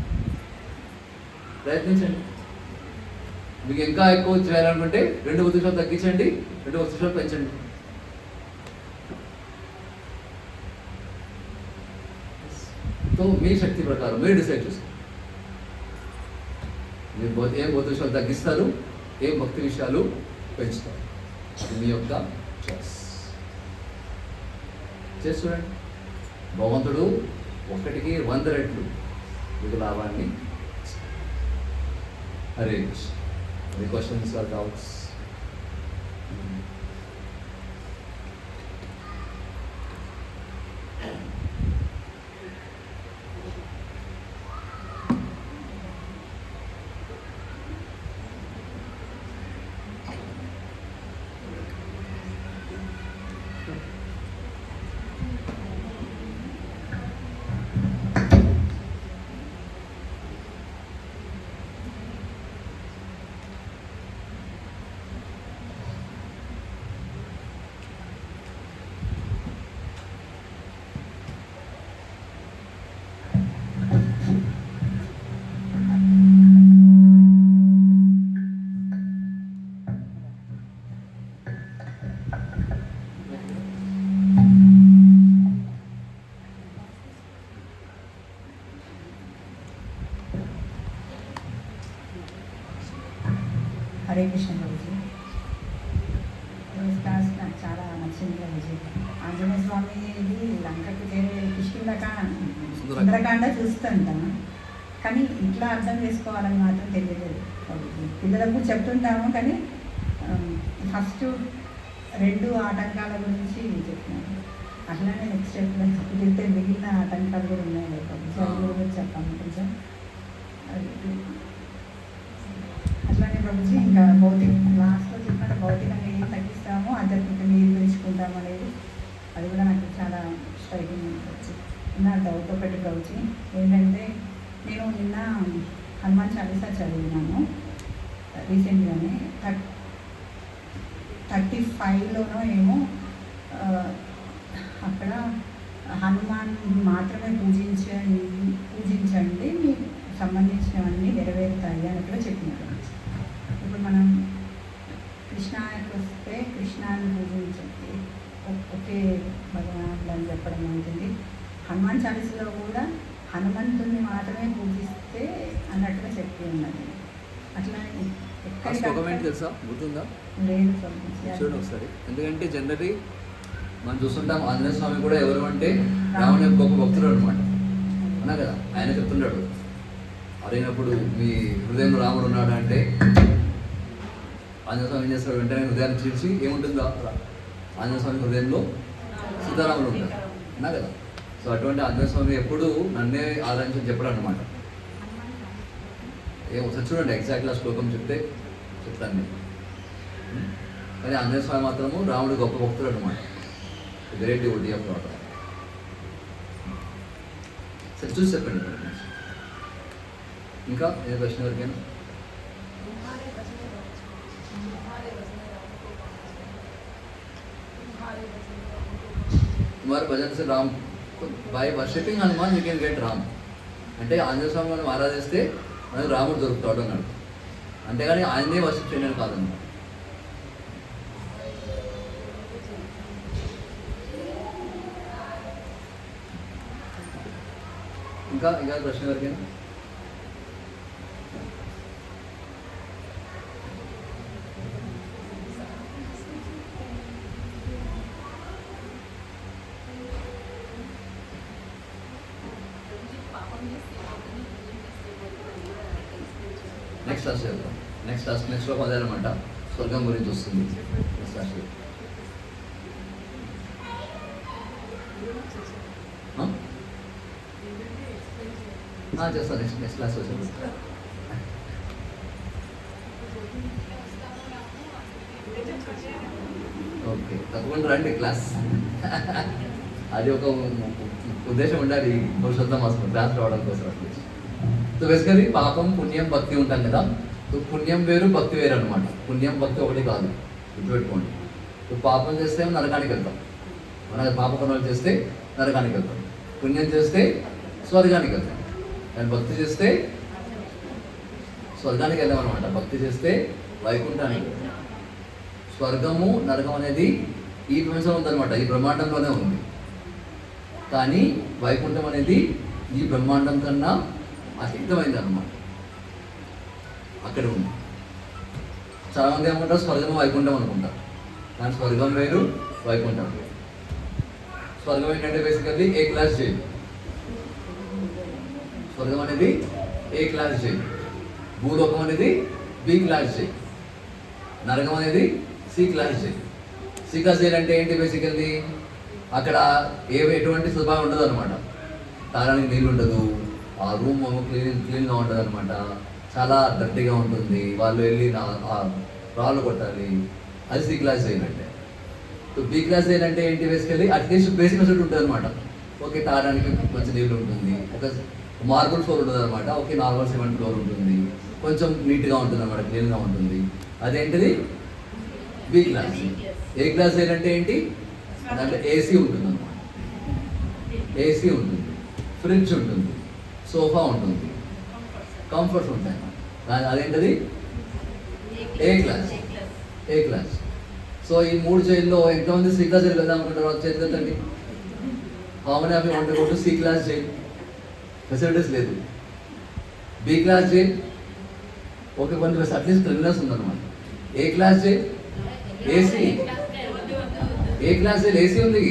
S1: ప్రయత్నించండి. మీకు ఇంకా ఎక్కువ చేయాలనుకుంటే 2 భక్తి విషయాలు తగ్గించండి, 2 భక్తి విషయాలు పెంచండి. సో మీ శక్తి ప్రకారం మీరు డిసైడ్ చేసుకోండి. మీరు ఏం భౌతిక విషయాలు తగ్గిస్తారు, ఏం భక్తి విషయాలు పెంచుతారు, అది మీ యొక్క చాయిస్. చేసి చూడండి, భగవంతుడు 1కి 100 రెట్లు మీకు లాభాన్ని. Hare Krishna. Any questions or doubts?
S3: Hare Krishna Prabhuji. ఈరోజు క్లాస్ నాకు చాలా నచ్చింది ప్రభుజీ. ఆంజనేయ స్వామిది లంకకు సుందరకాండ చూస్తుంటాం, కానీ ఇట్లా అర్థం చేసుకోవాలని మాత్రం తెలియలేదు ప్రభుజీ. పిల్లలకు చెప్తుంటాము కానీ ఫస్ట్ 2 ఆటంకాల గురించి చెప్పినాను. అట్లానే నెక్స్ట్ స్టెప్లో కుదిరితే మిగిలిన ఆటంకాలు కూడా ఉన్నాయి కదా ప్రభుజీ, అవి కూడా చెప్పాము కొంచెం. అట్లానే ప్రభుజీ ఇంకా లాస్ట్లో చెప్పినట్టు భౌతికంగా ఏం తగ్గిస్తామో ఆధ్యాత్మికంగా ఏం పెంచుకుంటాము అనేది అది కూడా నాకు చాలా స్ట్రైకింగ్ అనిపించి నా డౌట్ ఒకటి ప్రభుజీ ఏంటంటే, నేను నిన్న హనుమాన్ చాలీసా చదివినాను రీసెంట్గానే. 35లోనో ఏమో అక్కడ హనుమాన్ మాత్రమే పూజించండి మీకు సంబంధించినవన్నీ నెరవేరుతాయి అన్నట్టుగా చెప్పినారు. ఇప్పుడు మనం కృష్ణాకి వస్తే కృష్ణాన్ని పూజించండి ఒకే భగవాన్ అని చెప్పడం అవుతుంది. హనుమాన్ చాలీసాలో కూడా హనుమంతుడిని మాత్రమే పూజిస్తే అన్నట్టుగా చెప్పి ఉన్నది. అట్లా
S1: తెలుసా, గుర్తుందా?
S3: లేదు
S1: చూడండి ఒకసారి. ఎందుకంటే జనరలీ మనం చూస్తుంటాం ఆంజనేయ స్వామి కూడా ఎవరు అంటే రాముని యొక్క గొప్ప భక్తుడు అనమాట, అన్నా కదా. ఆయన చెప్తుంటాడు అడిగినప్పుడు మీ హృదయంలో రాముడు ఉన్నాడు అంటే ఆంజనేయ స్వామి ఏం చేస్తాడు, వెంటనే హృదయాన్ని చీల్చి ఏముంటుందా ఆంజనేయ స్వామి హృదయంలో సీతారాములు ఉంటారు, అన్నా కదా. సో అటువంటి ఆంజనేయ స్వామి ఎప్పుడు నన్నే ఆదరించని చెప్పడం అనమాట. ఒకసారి చూడండి ఎగ్జాక్ట్గా శ్లోకం చెప్తాను నేను. కానీ ఆంజనేయ స్వామి మాత్రము రాముడు గొప్ప భక్తుడు అనమాట, గ్రేట్ డివోటీ ఆఫ్ లార్డ్. సరే చూసి చెప్పండి. ఇంకా ఏ ప్రశ్న ఎవరికైనా? तुम्हारे भजन से Ram by worshipping Hanuman you can get Ram. అంటే ఆంజనేయ స్వామి మనం ఆరాధిస్తే మనకు రాముడు దొరుకుతాడు అన్నాడు. అంతేగాని ఆయనే వర్షిప్ చేయడం కాదన్నమాట. ఇంకా ప్రశ్న ఎవరికైనా? నెక్స్ట్ క్లాస్లో అదేనమాట, స్వర్గం గురించి వస్తుంది. నెక్స్ట్ క్లాస్ చేస్తాను. నెక్స్ట్ క్లాస్ వచ్చేది. ఓకే, తప్పకుండా రండి క్లాస్. అది ఒక ఉద్దేశం ఉండాలి పురుషోత్తమ మాసం క్లాస్ రావడం కోసం. సో బేసికలీ పాపం పుణ్యం భక్తి ఉంటాం కదా. సో పుణ్యం వేరు భక్తి వేరు అనమాట. పుణ్యం భక్తి ఒకటి కాదు, గుర్తుపెట్టుకోండి. సో పాపం చేస్తే నరకానికి వెళ్తాం, మన పాప పనులు చేస్తే నరకానికి వెళ్తాం. పుణ్యం చేస్తే స్వర్గానికి వెళ్తాం, కానీ భక్తి చేస్తే స్వర్గానికి వెళ్దాం అనమాట. భక్తి చేస్తే వైకుంఠానికి వెళ్తాం. స్వర్గము నరకం అనేది ఈ ప్రపంచంలో ఉందన్నమాట, ఈ బ్రహ్మాండంలోనే ఉంది. కానీ వైకుంఠం అనేది ఈ బ్రహ్మాండం కన్నా అతీతమైంది అన్నమాట, అక్కడ ఉంది. చాలామంది ఏమంటారు స్వర్గం వైకుంఠం అనుకుంటారు, కానీ స్వర్గం వేరు వైకుంఠం వేరు. స్వర్గం ఏంటంటే బేసికల్లీ ఏ క్లాస్ జైలు. స్వర్గం అనేది ఏ క్లాస్ జైలు, భూలోకం అనేది బి క్లాస్ జైలు, నరకం అనేది C class jail. C class jail అంటే ఏంటి? బేసికల్లీ అక్కడ ఎటువంటి స్వభావం ఉండదు అనమాట. తాగడానికి నీళ్ళు ఉండదు, ఆ రూమ్ క్లీన్గా ఉంటుంది అనమాట, చాలా డర్టీగా ఉంటుంది. వాళ్ళు వెళ్ళి రాళ్ళు కొట్టాలి. అది సి క్లాస్ జైలు అంటే. సో బి క్లాస్ జైలు అంటే ఏంటి? బేసికల్లీ అట్లీస్ట్ బేసిక్ ఫెసిలిటీ ఉంటుంది అనమాట. ఓకే, తాగడానికి మంచి నీళ్ళు ఉంటుంది, ఒక మార్బుల్ ఫ్లోర్ ఉంటుంది అనమాట, ఓకే నార్మల్ సిమెంట్ ఫ్లోర్ ఉంటుంది, కొంచెం నీట్గా ఉంటుంది అనమాట, క్లీన్గా ఉంటుంది. అదేంటిది? B class. A class jail అంటే ఏంటి? దాంట్లో ఏసీ ఉంటుంది అనమాట, ఏసీ ఉంటుంది, ఫ్రిడ్జ్ ఉంటుంది, సోఫా ఉంటుంది, కంఫర్ట్స్ ఉంటాయి అన్నమాట. అదేంటది? A class. A class. So ఈ 3 జైల్లో ఎంతమంది సి క్లాస్ జైలు వెళ్దాం అనుకుంటారు? చేద్దండి. How many of you want to go to C class jail? Facilities లేదు. బి క్లాస్ జైల్ ఓకే, కొంచెం అట్లీస్ట్ క్లీన్నెస్ ఉందన్నమాట. A class jail? AC. A class jail? AC ఉంది.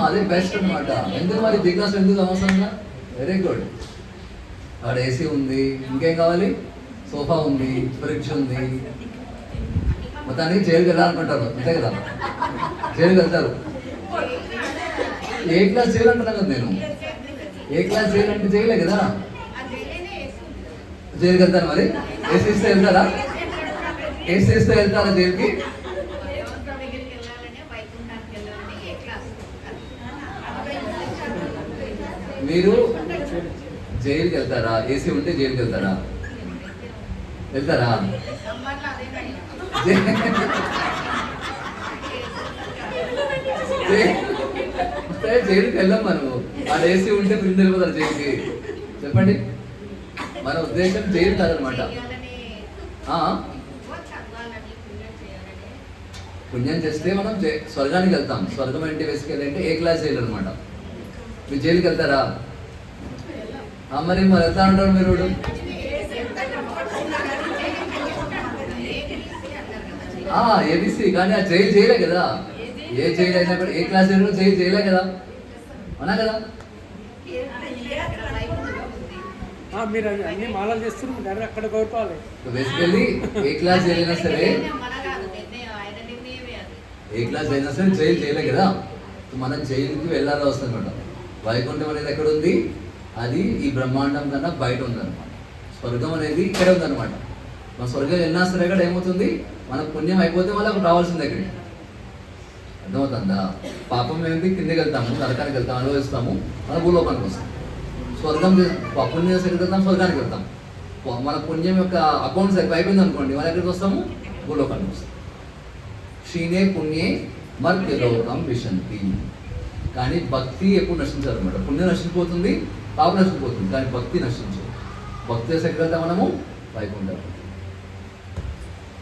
S1: అదే బెస్ట్ అనమాట. ఎందుకు మరి బి క్లాస్ ఎందుకు అవసరంగా? Very good. అక్కడ ఏసీ ఉంది, ఇంకేం కావాలి? సోఫా ఉంది, ఫ్రిడ్జ్ ఉంది. మొత్తానికి జైలుకి వెళ్ళాలనుకుంటారు, అంతే కదా? జైలుకి వెళ్తారు. ఏ క్లాస్ జైలు అంటున్నా కదా నేను. ఏ క్లాస్ జైలు అంటే జైలే కదా. జైలుకి వెళ్తారు. మరి ఏసీ ఇస్తే వెళ్తారా? ఏసీ ఇస్తే వెళ్తారా జైలుకి? మీరు జైలుకి వెళ్తారా? ఏసీ ఉంటే జైలుకి వెళ్తారా? వెళ్తారా? జైలుకి వెళ్ళాం మనము. ఆ ఏసీ ఉంటే ఫ్రిడ్జ్ వెళ్ళిపోతారు జైలుకి. చెప్పండి, మన ఉద్దేశం జైలు కాదనమాట. పుణ్యం చేస్తే మనం స్వర్గానికి వెళ్తాం. స్వర్గం అంటే బేసికల్ అంటే ఏ క్లాస్ జైలు అనమాట. మీరు జైలుకి వెళ్తారా? మరి వెళ్తా అంటారు మీరు. ఏబిసి, కానీ ఆ జైలు జైలే కదా. ఏ జైలు అయినా కూడా ఏ క్లాస్ జైలు జైలే కదా, అన్నా కదా.
S4: మీరు అన్ని మాలలు చేస్తున్నారు, అక్కడ కోరుకోవాలి.
S1: బేసికల్లీ ఏ క్లాస్ జైలు అయినా సరే, ఏ క్లాస్ అయినా సరే జైలు జైలే కదా. మనం జైలుకి వెళ్ళాలి వస్తుంది అనమాట. వైకుంఠం అనేది ఎక్కడ ఉంది? అది ఈ బ్రహ్మాండం కన్నా బయట ఉందన్నమాట. స్వర్గం అనేది ఇక్కడే ఉందన్నమాట. మన స్వర్గం వెళ్ళినా సరే ఇక్కడ ఏమవుతుంది? మన పుణ్యం అయిపోతే వాళ్ళకి రావాల్సింది ఎక్కడికి. అర్థమవుతుందా? పాపం ఏంటి? కిందకి వెళ్తాము, నరకానికి వెళ్తాము, అనుభవిస్తాము, మన భూలోకానికి వస్తాం. స్వర్గం పుణ్యం ఎక్కడికి వెళ్తాం? స్వర్గానికి వెళ్తాం. మన పుణ్యం యొక్క అకౌంట్స్ అయిపోయింది అనుకోండి, మన ఎక్కడికి వస్తాము? భూలోకానికి వస్తాం. క్షీణే పుణ్యే మర్త్యలోకం విశంతి. కానీ భక్తి ఎప్పుడు నశించారు అనమాట. పుణ్యం నశించిపోతుంది, పాపం నశించిపోతుంది, కానీ భక్తి నశించదు. భక్తి ఎక్కడికి వెళ్తాం మనము? వైకుంఠం.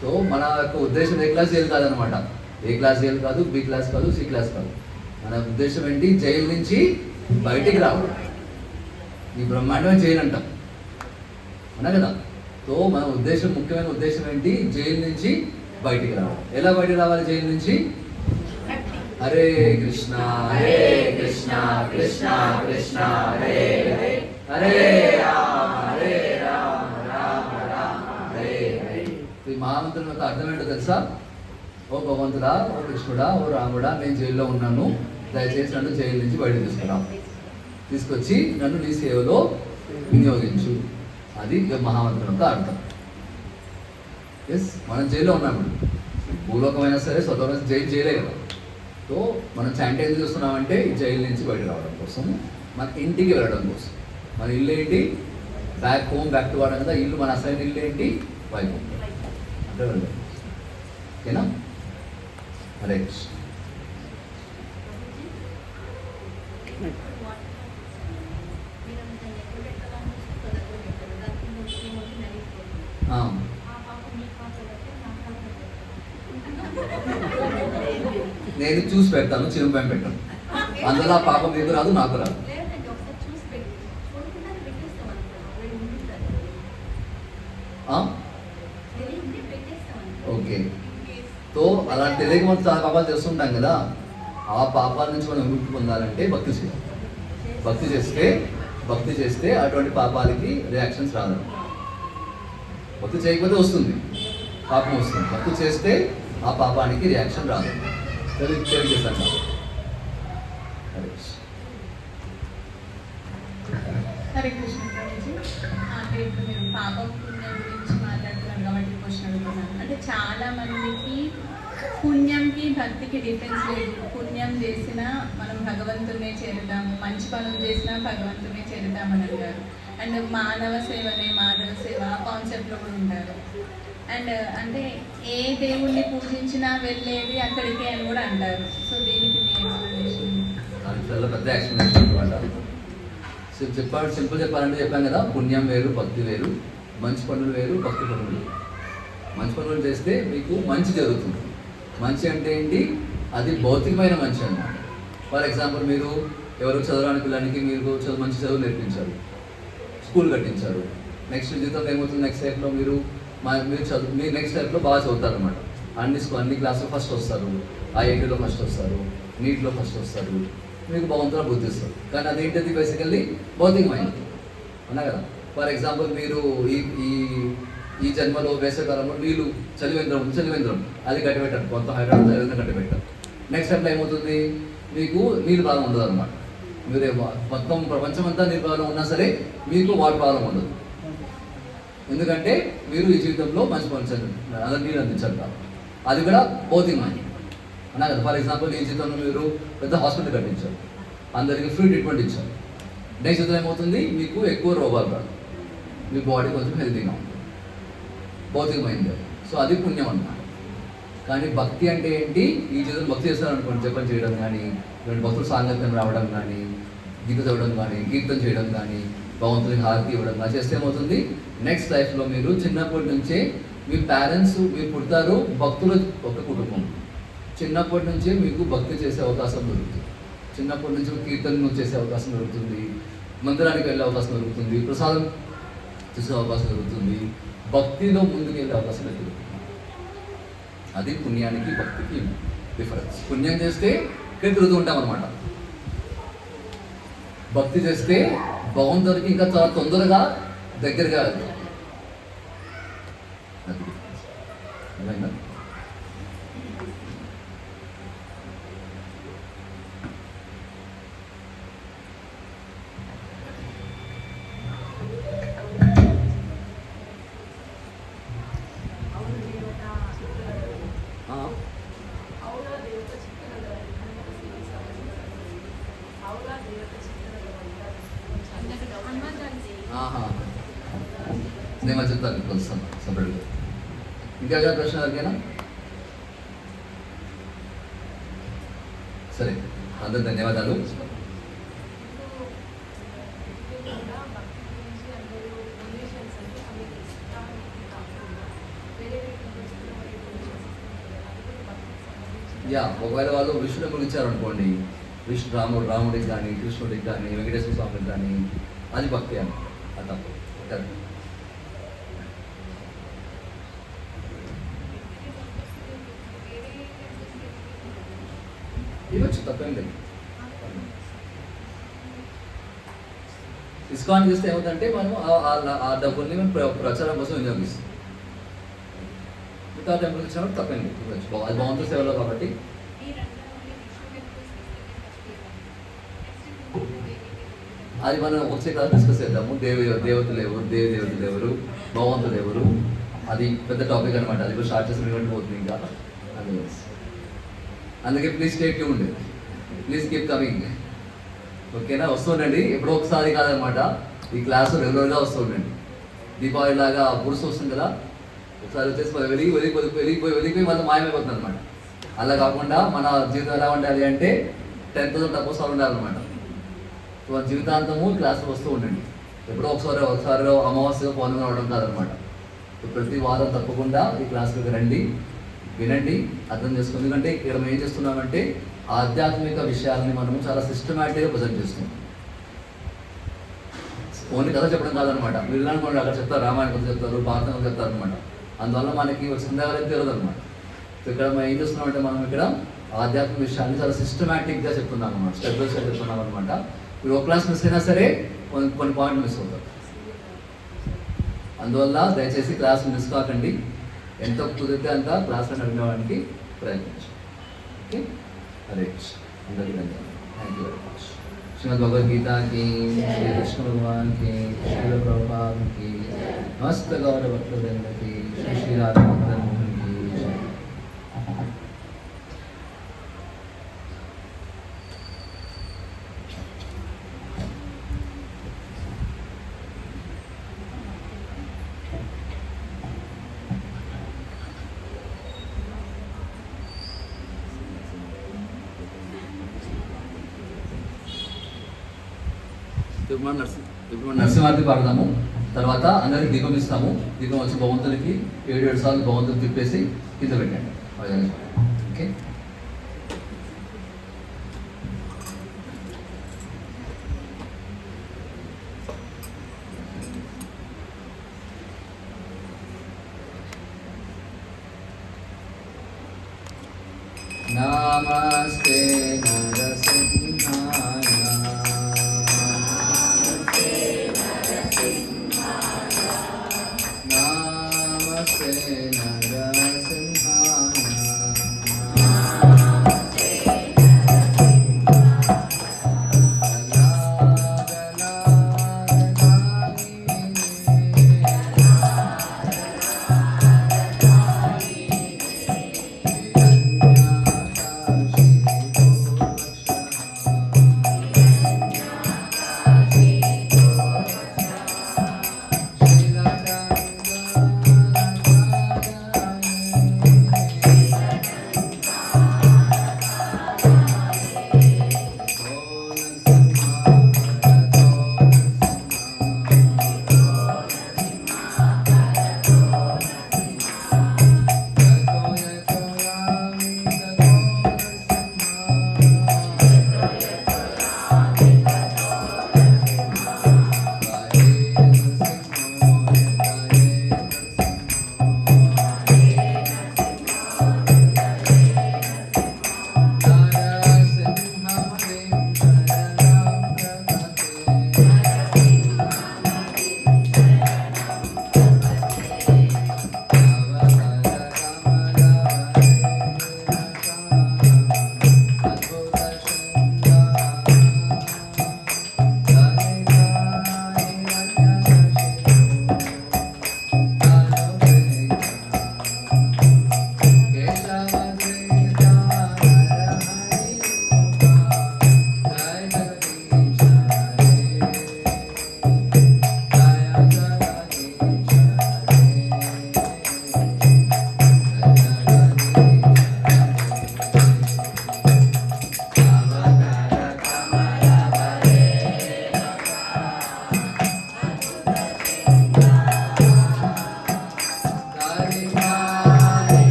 S1: సో మన యొక్క ఉద్దేశం ఏ క్లాస్ జైలు కాదనమాట. ఏ క్లాస్ జైలు కాదు, బి క్లాస్ కాదు, సి క్లాస్ కాదు. మన ఉద్దేశం ఏంటి? జైలు నుంచి బయటికి రావడం. ఈ బ్రహ్మాండమే జైలు అంటాం, అన్నా కదా. సో మన ఉద్దేశం, ముఖ్యమైన ఉద్దేశం ఏంటి? జైలు నుంచి బయటికి రావడం. ఎలా బయటికి రావాలి జైలు నుంచి? హరే కృష్ణ హరే కృష్ణ కృష్ణ కృష్ణ హరే హరే, హరే రామ హరే రామ రామ రామ హరే హరే. ఈ మహామంత్రం యొక్క అర్థం ఏంటో తెలుసా? ఓ భగవంతుడా, ఓ కృష్ణుడా, ఓ రాముడా, నేను జైల్లో ఉన్నాను, దయచేసి నన్ను జైలు నుంచి బయట తీసుకురా, తీసుకొచ్చి నన్ను నీ సేవలో వినియోగించు. అది మహామంత్రం యొక్క అర్థం. ఎస్, మనం జైల్లో ఉన్నాము. భూలోకమైనా సరే, స్వతంత్ర జైలు జైలే కదా. సో మనం చాంట్ ఎందుకు చూస్తున్నామంటే జైలు నుంచి బయట రావడం కోసం, మన ఇంటికి వెళ్ళడం కోసం. మన ఇల్లు ఏంటి? బ్యాక్ హోమ్, బ్యాక్ టు వాడడం కదా. ఇల్లు మన అసలు ఇల్లు ఏంటి? వైకుంఠం. అంటే వెళ్ళడం. ఓకేనా? హరే కృష్ణ. నేను చూసి పెడతాను, చిరుపైన పెట్టాను. అందులో ఆ పాపం మీకు రాదు, నాకు రాదు. ఓకే. సో అలా తెలియక మనం చాలా పాపాలు చేస్తుంటాం కదా. ఆ పాపాల నుంచి మనం విముక్తి పొందాలంటే భక్తి చేయాలి. భక్తి చేస్తే అటువంటి పాపాలకి రియాక్షన్స్ రాదు. భక్తి చేయకపోతే వస్తుంది, పాపం వస్తుంది. భక్తి చేస్తే ఆ పాపానికి రియాక్షన్ రాదు. తెలియజేస్తాను.
S2: హరే కృష్ణ ప్రభుజీ. అంటే ఇప్పుడు మీరు పాపం పుణ్యం గురించి మాట్లాడుతున్నారు కాబట్టి క్వశ్చన్ అడుగుతున్నాను. అంటే చాలా మందికి పుణ్యంకి భక్తికి డిఫరెన్స్ లేదు. పుణ్యం చేసినా మనం భగవంతునే చేరుతాము, మంచి పనులు చేసినా భగవంతునే చేరుతామని అంటారు. అండ్ మానవ సేవనే మాధవ సేవ ఆ కాన్సెప్ట్లో కూడా ఉంటారు. అండ్ అంటే ఏ దేవుణ్ణి పూజించినా వెళ్ళేది అక్కడికే అని కూడా అంటారు. సో దీనికి మీ ఎక్స్ప్లెనేషన్?
S1: చాలా పెద్ద ఎక్స్ప్లెనేషన్ అనమాట. సింపుల్ చెప్పాలంటే చెప్పాం కదా, పుణ్యం వేరు, భక్తి వేరు. మంచి పనులు వేరు, భక్తి పనులు వేరు. మంచి పనులు చేస్తే మీకు మంచి జరుగుతుంది. మంచి అంటే ఏంటి? అది భౌతికమైన మంచి అన్నమాట. ఫర్ ఎగ్జాంపుల్, మీరు ఎవరు చదవడానికి పిల్లలకి మీరు మంచి చదువు నేర్పించారు, స్కూల్ కట్టించారు. నెక్స్ట్ జీవితంలో ఏమవుతుంది? నెక్స్ట్ లైఫ్లో మీరు మీరు నెక్స్ట్ టైప్లో బాగా చదువుతారు అనమాట. అన్ని క్లాసులో ఫస్ట్ వస్తారు, ఐఐటీలో ఫస్ట్ వస్తారు, నీట్లో ఫస్ట్ వస్తారు, మీకు భగవంతుడు బుద్ధి ఇస్తారు. కానీ అదేంటది బేసికల్లీ భౌతికమైనది అన్నా కదా. ఫర్ ఎగ్జాంపుల్ మీరు ఈ జన్మలో వేసవికాలంలో నీళ్ళు చలివేంద్రం అది కట్టిపెట్టారు, మొత్తం హైదరాబాద్ చలివేంద్రం కట్టిపెట్టారు. నెక్స్ట్ టైంలో ఏమవుతుంది, మీకు నీళ్ళు ప్రాబ్లం ఉండదు అనమాట. మీరు మొత్తం ప్రపంచం అంతా నీళ్ళు ప్రాబ్లం ఉన్నా సరే మీకు వాటర్ ప్రాబ్లం ఉండదు. ఎందుకంటే మీరు ఈ జీవితంలో మంచి పని అందరు నీళ్ళు అందించారు కాబట్టి. అది కూడా భౌతికమైనది అన్నా కదా. ఫర్ ఎగ్జాంపుల్ ఈ జీవితంలో మీరు పెద్ద హాస్పిటల్ కట్టించారు, అందరికీ ఫ్రీ ట్రీట్మెంట్ ఇచ్చారు. నెక్స్ట్ జీవితం ఏమవుతుంది, మీకు ఎక్కువ రోగాలు రాదు, మీ బాడీ కొంచెం హెల్తీగా ఉంటుంది, భౌతికమైంది. సో అది పుణ్యం అన్నమాట. కానీ భక్తి అంటే ఏంటి, ఈ జీవితం భక్తి చేస్తారనుకోండి, జపం చేయడం కానీ, ఇలాంటి భక్తులు సాంగత్యం రావడం కానీ, గీత చదవడం కానీ, కీర్తన చేయడం కానీ, భగవంతునికి హారతి ఇవ్వడం కానీ చేస్తే ఏమవుతుంది, నెక్స్ట్ లైఫ్లో మీరు చిన్నప్పటి నుంచే మీ పేరెంట్స్ మీరు పుడతారు భక్తుల ఒక కుటుంబం. చిన్నప్పటి నుంచే మీకు భక్తి చేసే అవకాశం దొరుకుతుంది, చిన్నప్పటి నుంచి కీర్తన చేసే అవకాశం దొరుకుతుంది, మందిరానికి వెళ్ళే అవకాశం దొరుకుతుంది, ప్రసాదం చేసే అవకాశం దొరుకుతుంది, భక్తిలో ముందుకు వెళ్ళే అవకాశం దొరుకుతుంది. అది పుణ్యానికి భక్తికి డిఫరెన్స్. పుణ్యం చేస్తే ఇక్కడ తిరుగుతూ ఉంటాం అనమాట, భక్తి చేస్తే భగవంతుడికి ఇంకా చాలా తొందరగా దగ్గరగా వెళ్తాం. అది అర్థమైందా? నేను చెప్తాను, ఇప్పుడు వస్తాను సపరేట్గా. ఇంకా ప్రశ్న అడిగానా? సరే, అందరు ధన్యవాదాలు. ఒకవేళ వాళ్ళు విష్ణుని గురించారు అనుకోండి, రాముడికి కానీ, కృష్ణుడికి కానీ, వెంకటేశ్వర స్వామికి కానీ, అది భక్తి అని అది తప్పు. కరెక్ట్. ఇవ్వచ్చు, తప్పేం లేదు. ఇస్కాన్ చేస్తే ఏమవుతుందంటే మనం ఆ డబ్బుల్ని మనం ప్రచారం కోసం వినియోగిస్తాం. మిగతా టెంపుల్ ఇచ్చినప్పుడు తప్పేం లేదు, ఇవ్వచ్చు. అది బాగుంటుంది సేవలో కాబట్టి. అది మనం వచ్చే కాదు డిస్కస్ చేద్దాము. దేవతలు ఎవరు, భగవంతులు ఎవరు, అది పెద్ద టాపిక్ అనమాట. అది కూడా స్టార్ట్ చేసిన పోతుంది ఇంకా. అందుకే please stay tuned, please keep coming. ఓకేనా? వస్తుండండి, ఎప్పుడో ఒకసారి కాదనమాట. ఈ క్లాసు రెగ్యులర్గా వస్తుండండి. దీపావళి లాగా పురుషు వస్తుంది కదా, ఒకసారి వచ్చేసి వెళ్ళిపోయి మళ్ళీ మాయమైపోతుంది అనమాట. అలా కాకుండా మన జీవితం ఎలా ఉండాలి అంటే 10,000 తక్కువ ఉండాలన్నమాట. సో జీవితాంతము క్లాసులు వస్తూ ఉండండి. ఎప్పుడో ఒకసారి అమావాస్యగా పౌర్ణమి రావడం కాదనమాట. ప్రతి వారం తప్పకుండా ఈ క్లాసులకు రండి, వినండి, అర్థం చేసుకోండి. ఎందుకంటే ఇక్కడ మనం ఏం చేస్తున్నామంటే ఆధ్యాత్మిక విషయాలని మనము చాలా సిస్టమేటిక్గా ప్రజెంట్ చేస్తున్నాం. ఓన్లీ కథ చెప్పడం కాదనమాట. మీరు అనుకోండి అక్కడ చెప్తారు, రామాయణ కథ చెప్తారు, భారతం కథ చెప్తారు అనమాట. అందువల్ల మనకి సందేహాలు తెలియదు అనమాట. సో ఇక్కడ మనం ఏం చేస్తున్నామంటే మనం ఇక్కడ ఆధ్యాత్మిక విషయాన్ని చాలా సిస్టమేటిక్గా చెప్తున్నాం అనమాట, స్టెప్ బై స్టెప్ చెప్తున్నాం అనమాట. మీరు ఒక క్లాస్ మిస్ అయినా సరే కొన్ని పాయింట్ మిస్ అవుతారు. అందువల్ల దయచేసి క్లాస్ మిస్ కాకండి, ఎంత కుదిరితే అంత క్లాసులను వినడానికి ప్రయత్నించండి. ఓకే, హరే కృష్ణ. అందరికీ ధన్యవాదాలు. Thank you very much. Shrimad భగవద్గీతకి, శ్రీ కృష్ణ భగవాన్కి, శ్రీల ప్రభుపాదకి, మస్త గౌరవ భక్తులందరికీ, శ్రీ రాధామోహన్కి. ఇప్పుడు నరసింహార్తి పాడదాము, తర్వాత అందరికి దీపం ఇస్తాము. దీపం వచ్చి భగవంతుడికి 7 సార్లు భగవంతుడికి తిప్పేసి కింద పెట్టండి. ఓకే, नमस्ते नरसिंहाय नमस्ते नरसिंहाय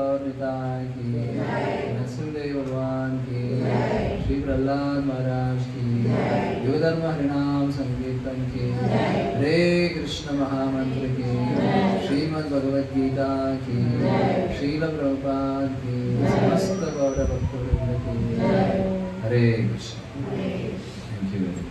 S1: गौर निताय की, नरसिंहदेव भगवान की, श्री प्रहलाद महाराज की, युगधर्म हरिनाम संकीर्तन की, हरे कृष्ण महामंत्र की, श्रीमद् भगवद गीता की, श्रील प्रभुपाद की, समस्त गौर भक्तवृंद की, हरे कृष्ण। Thank you.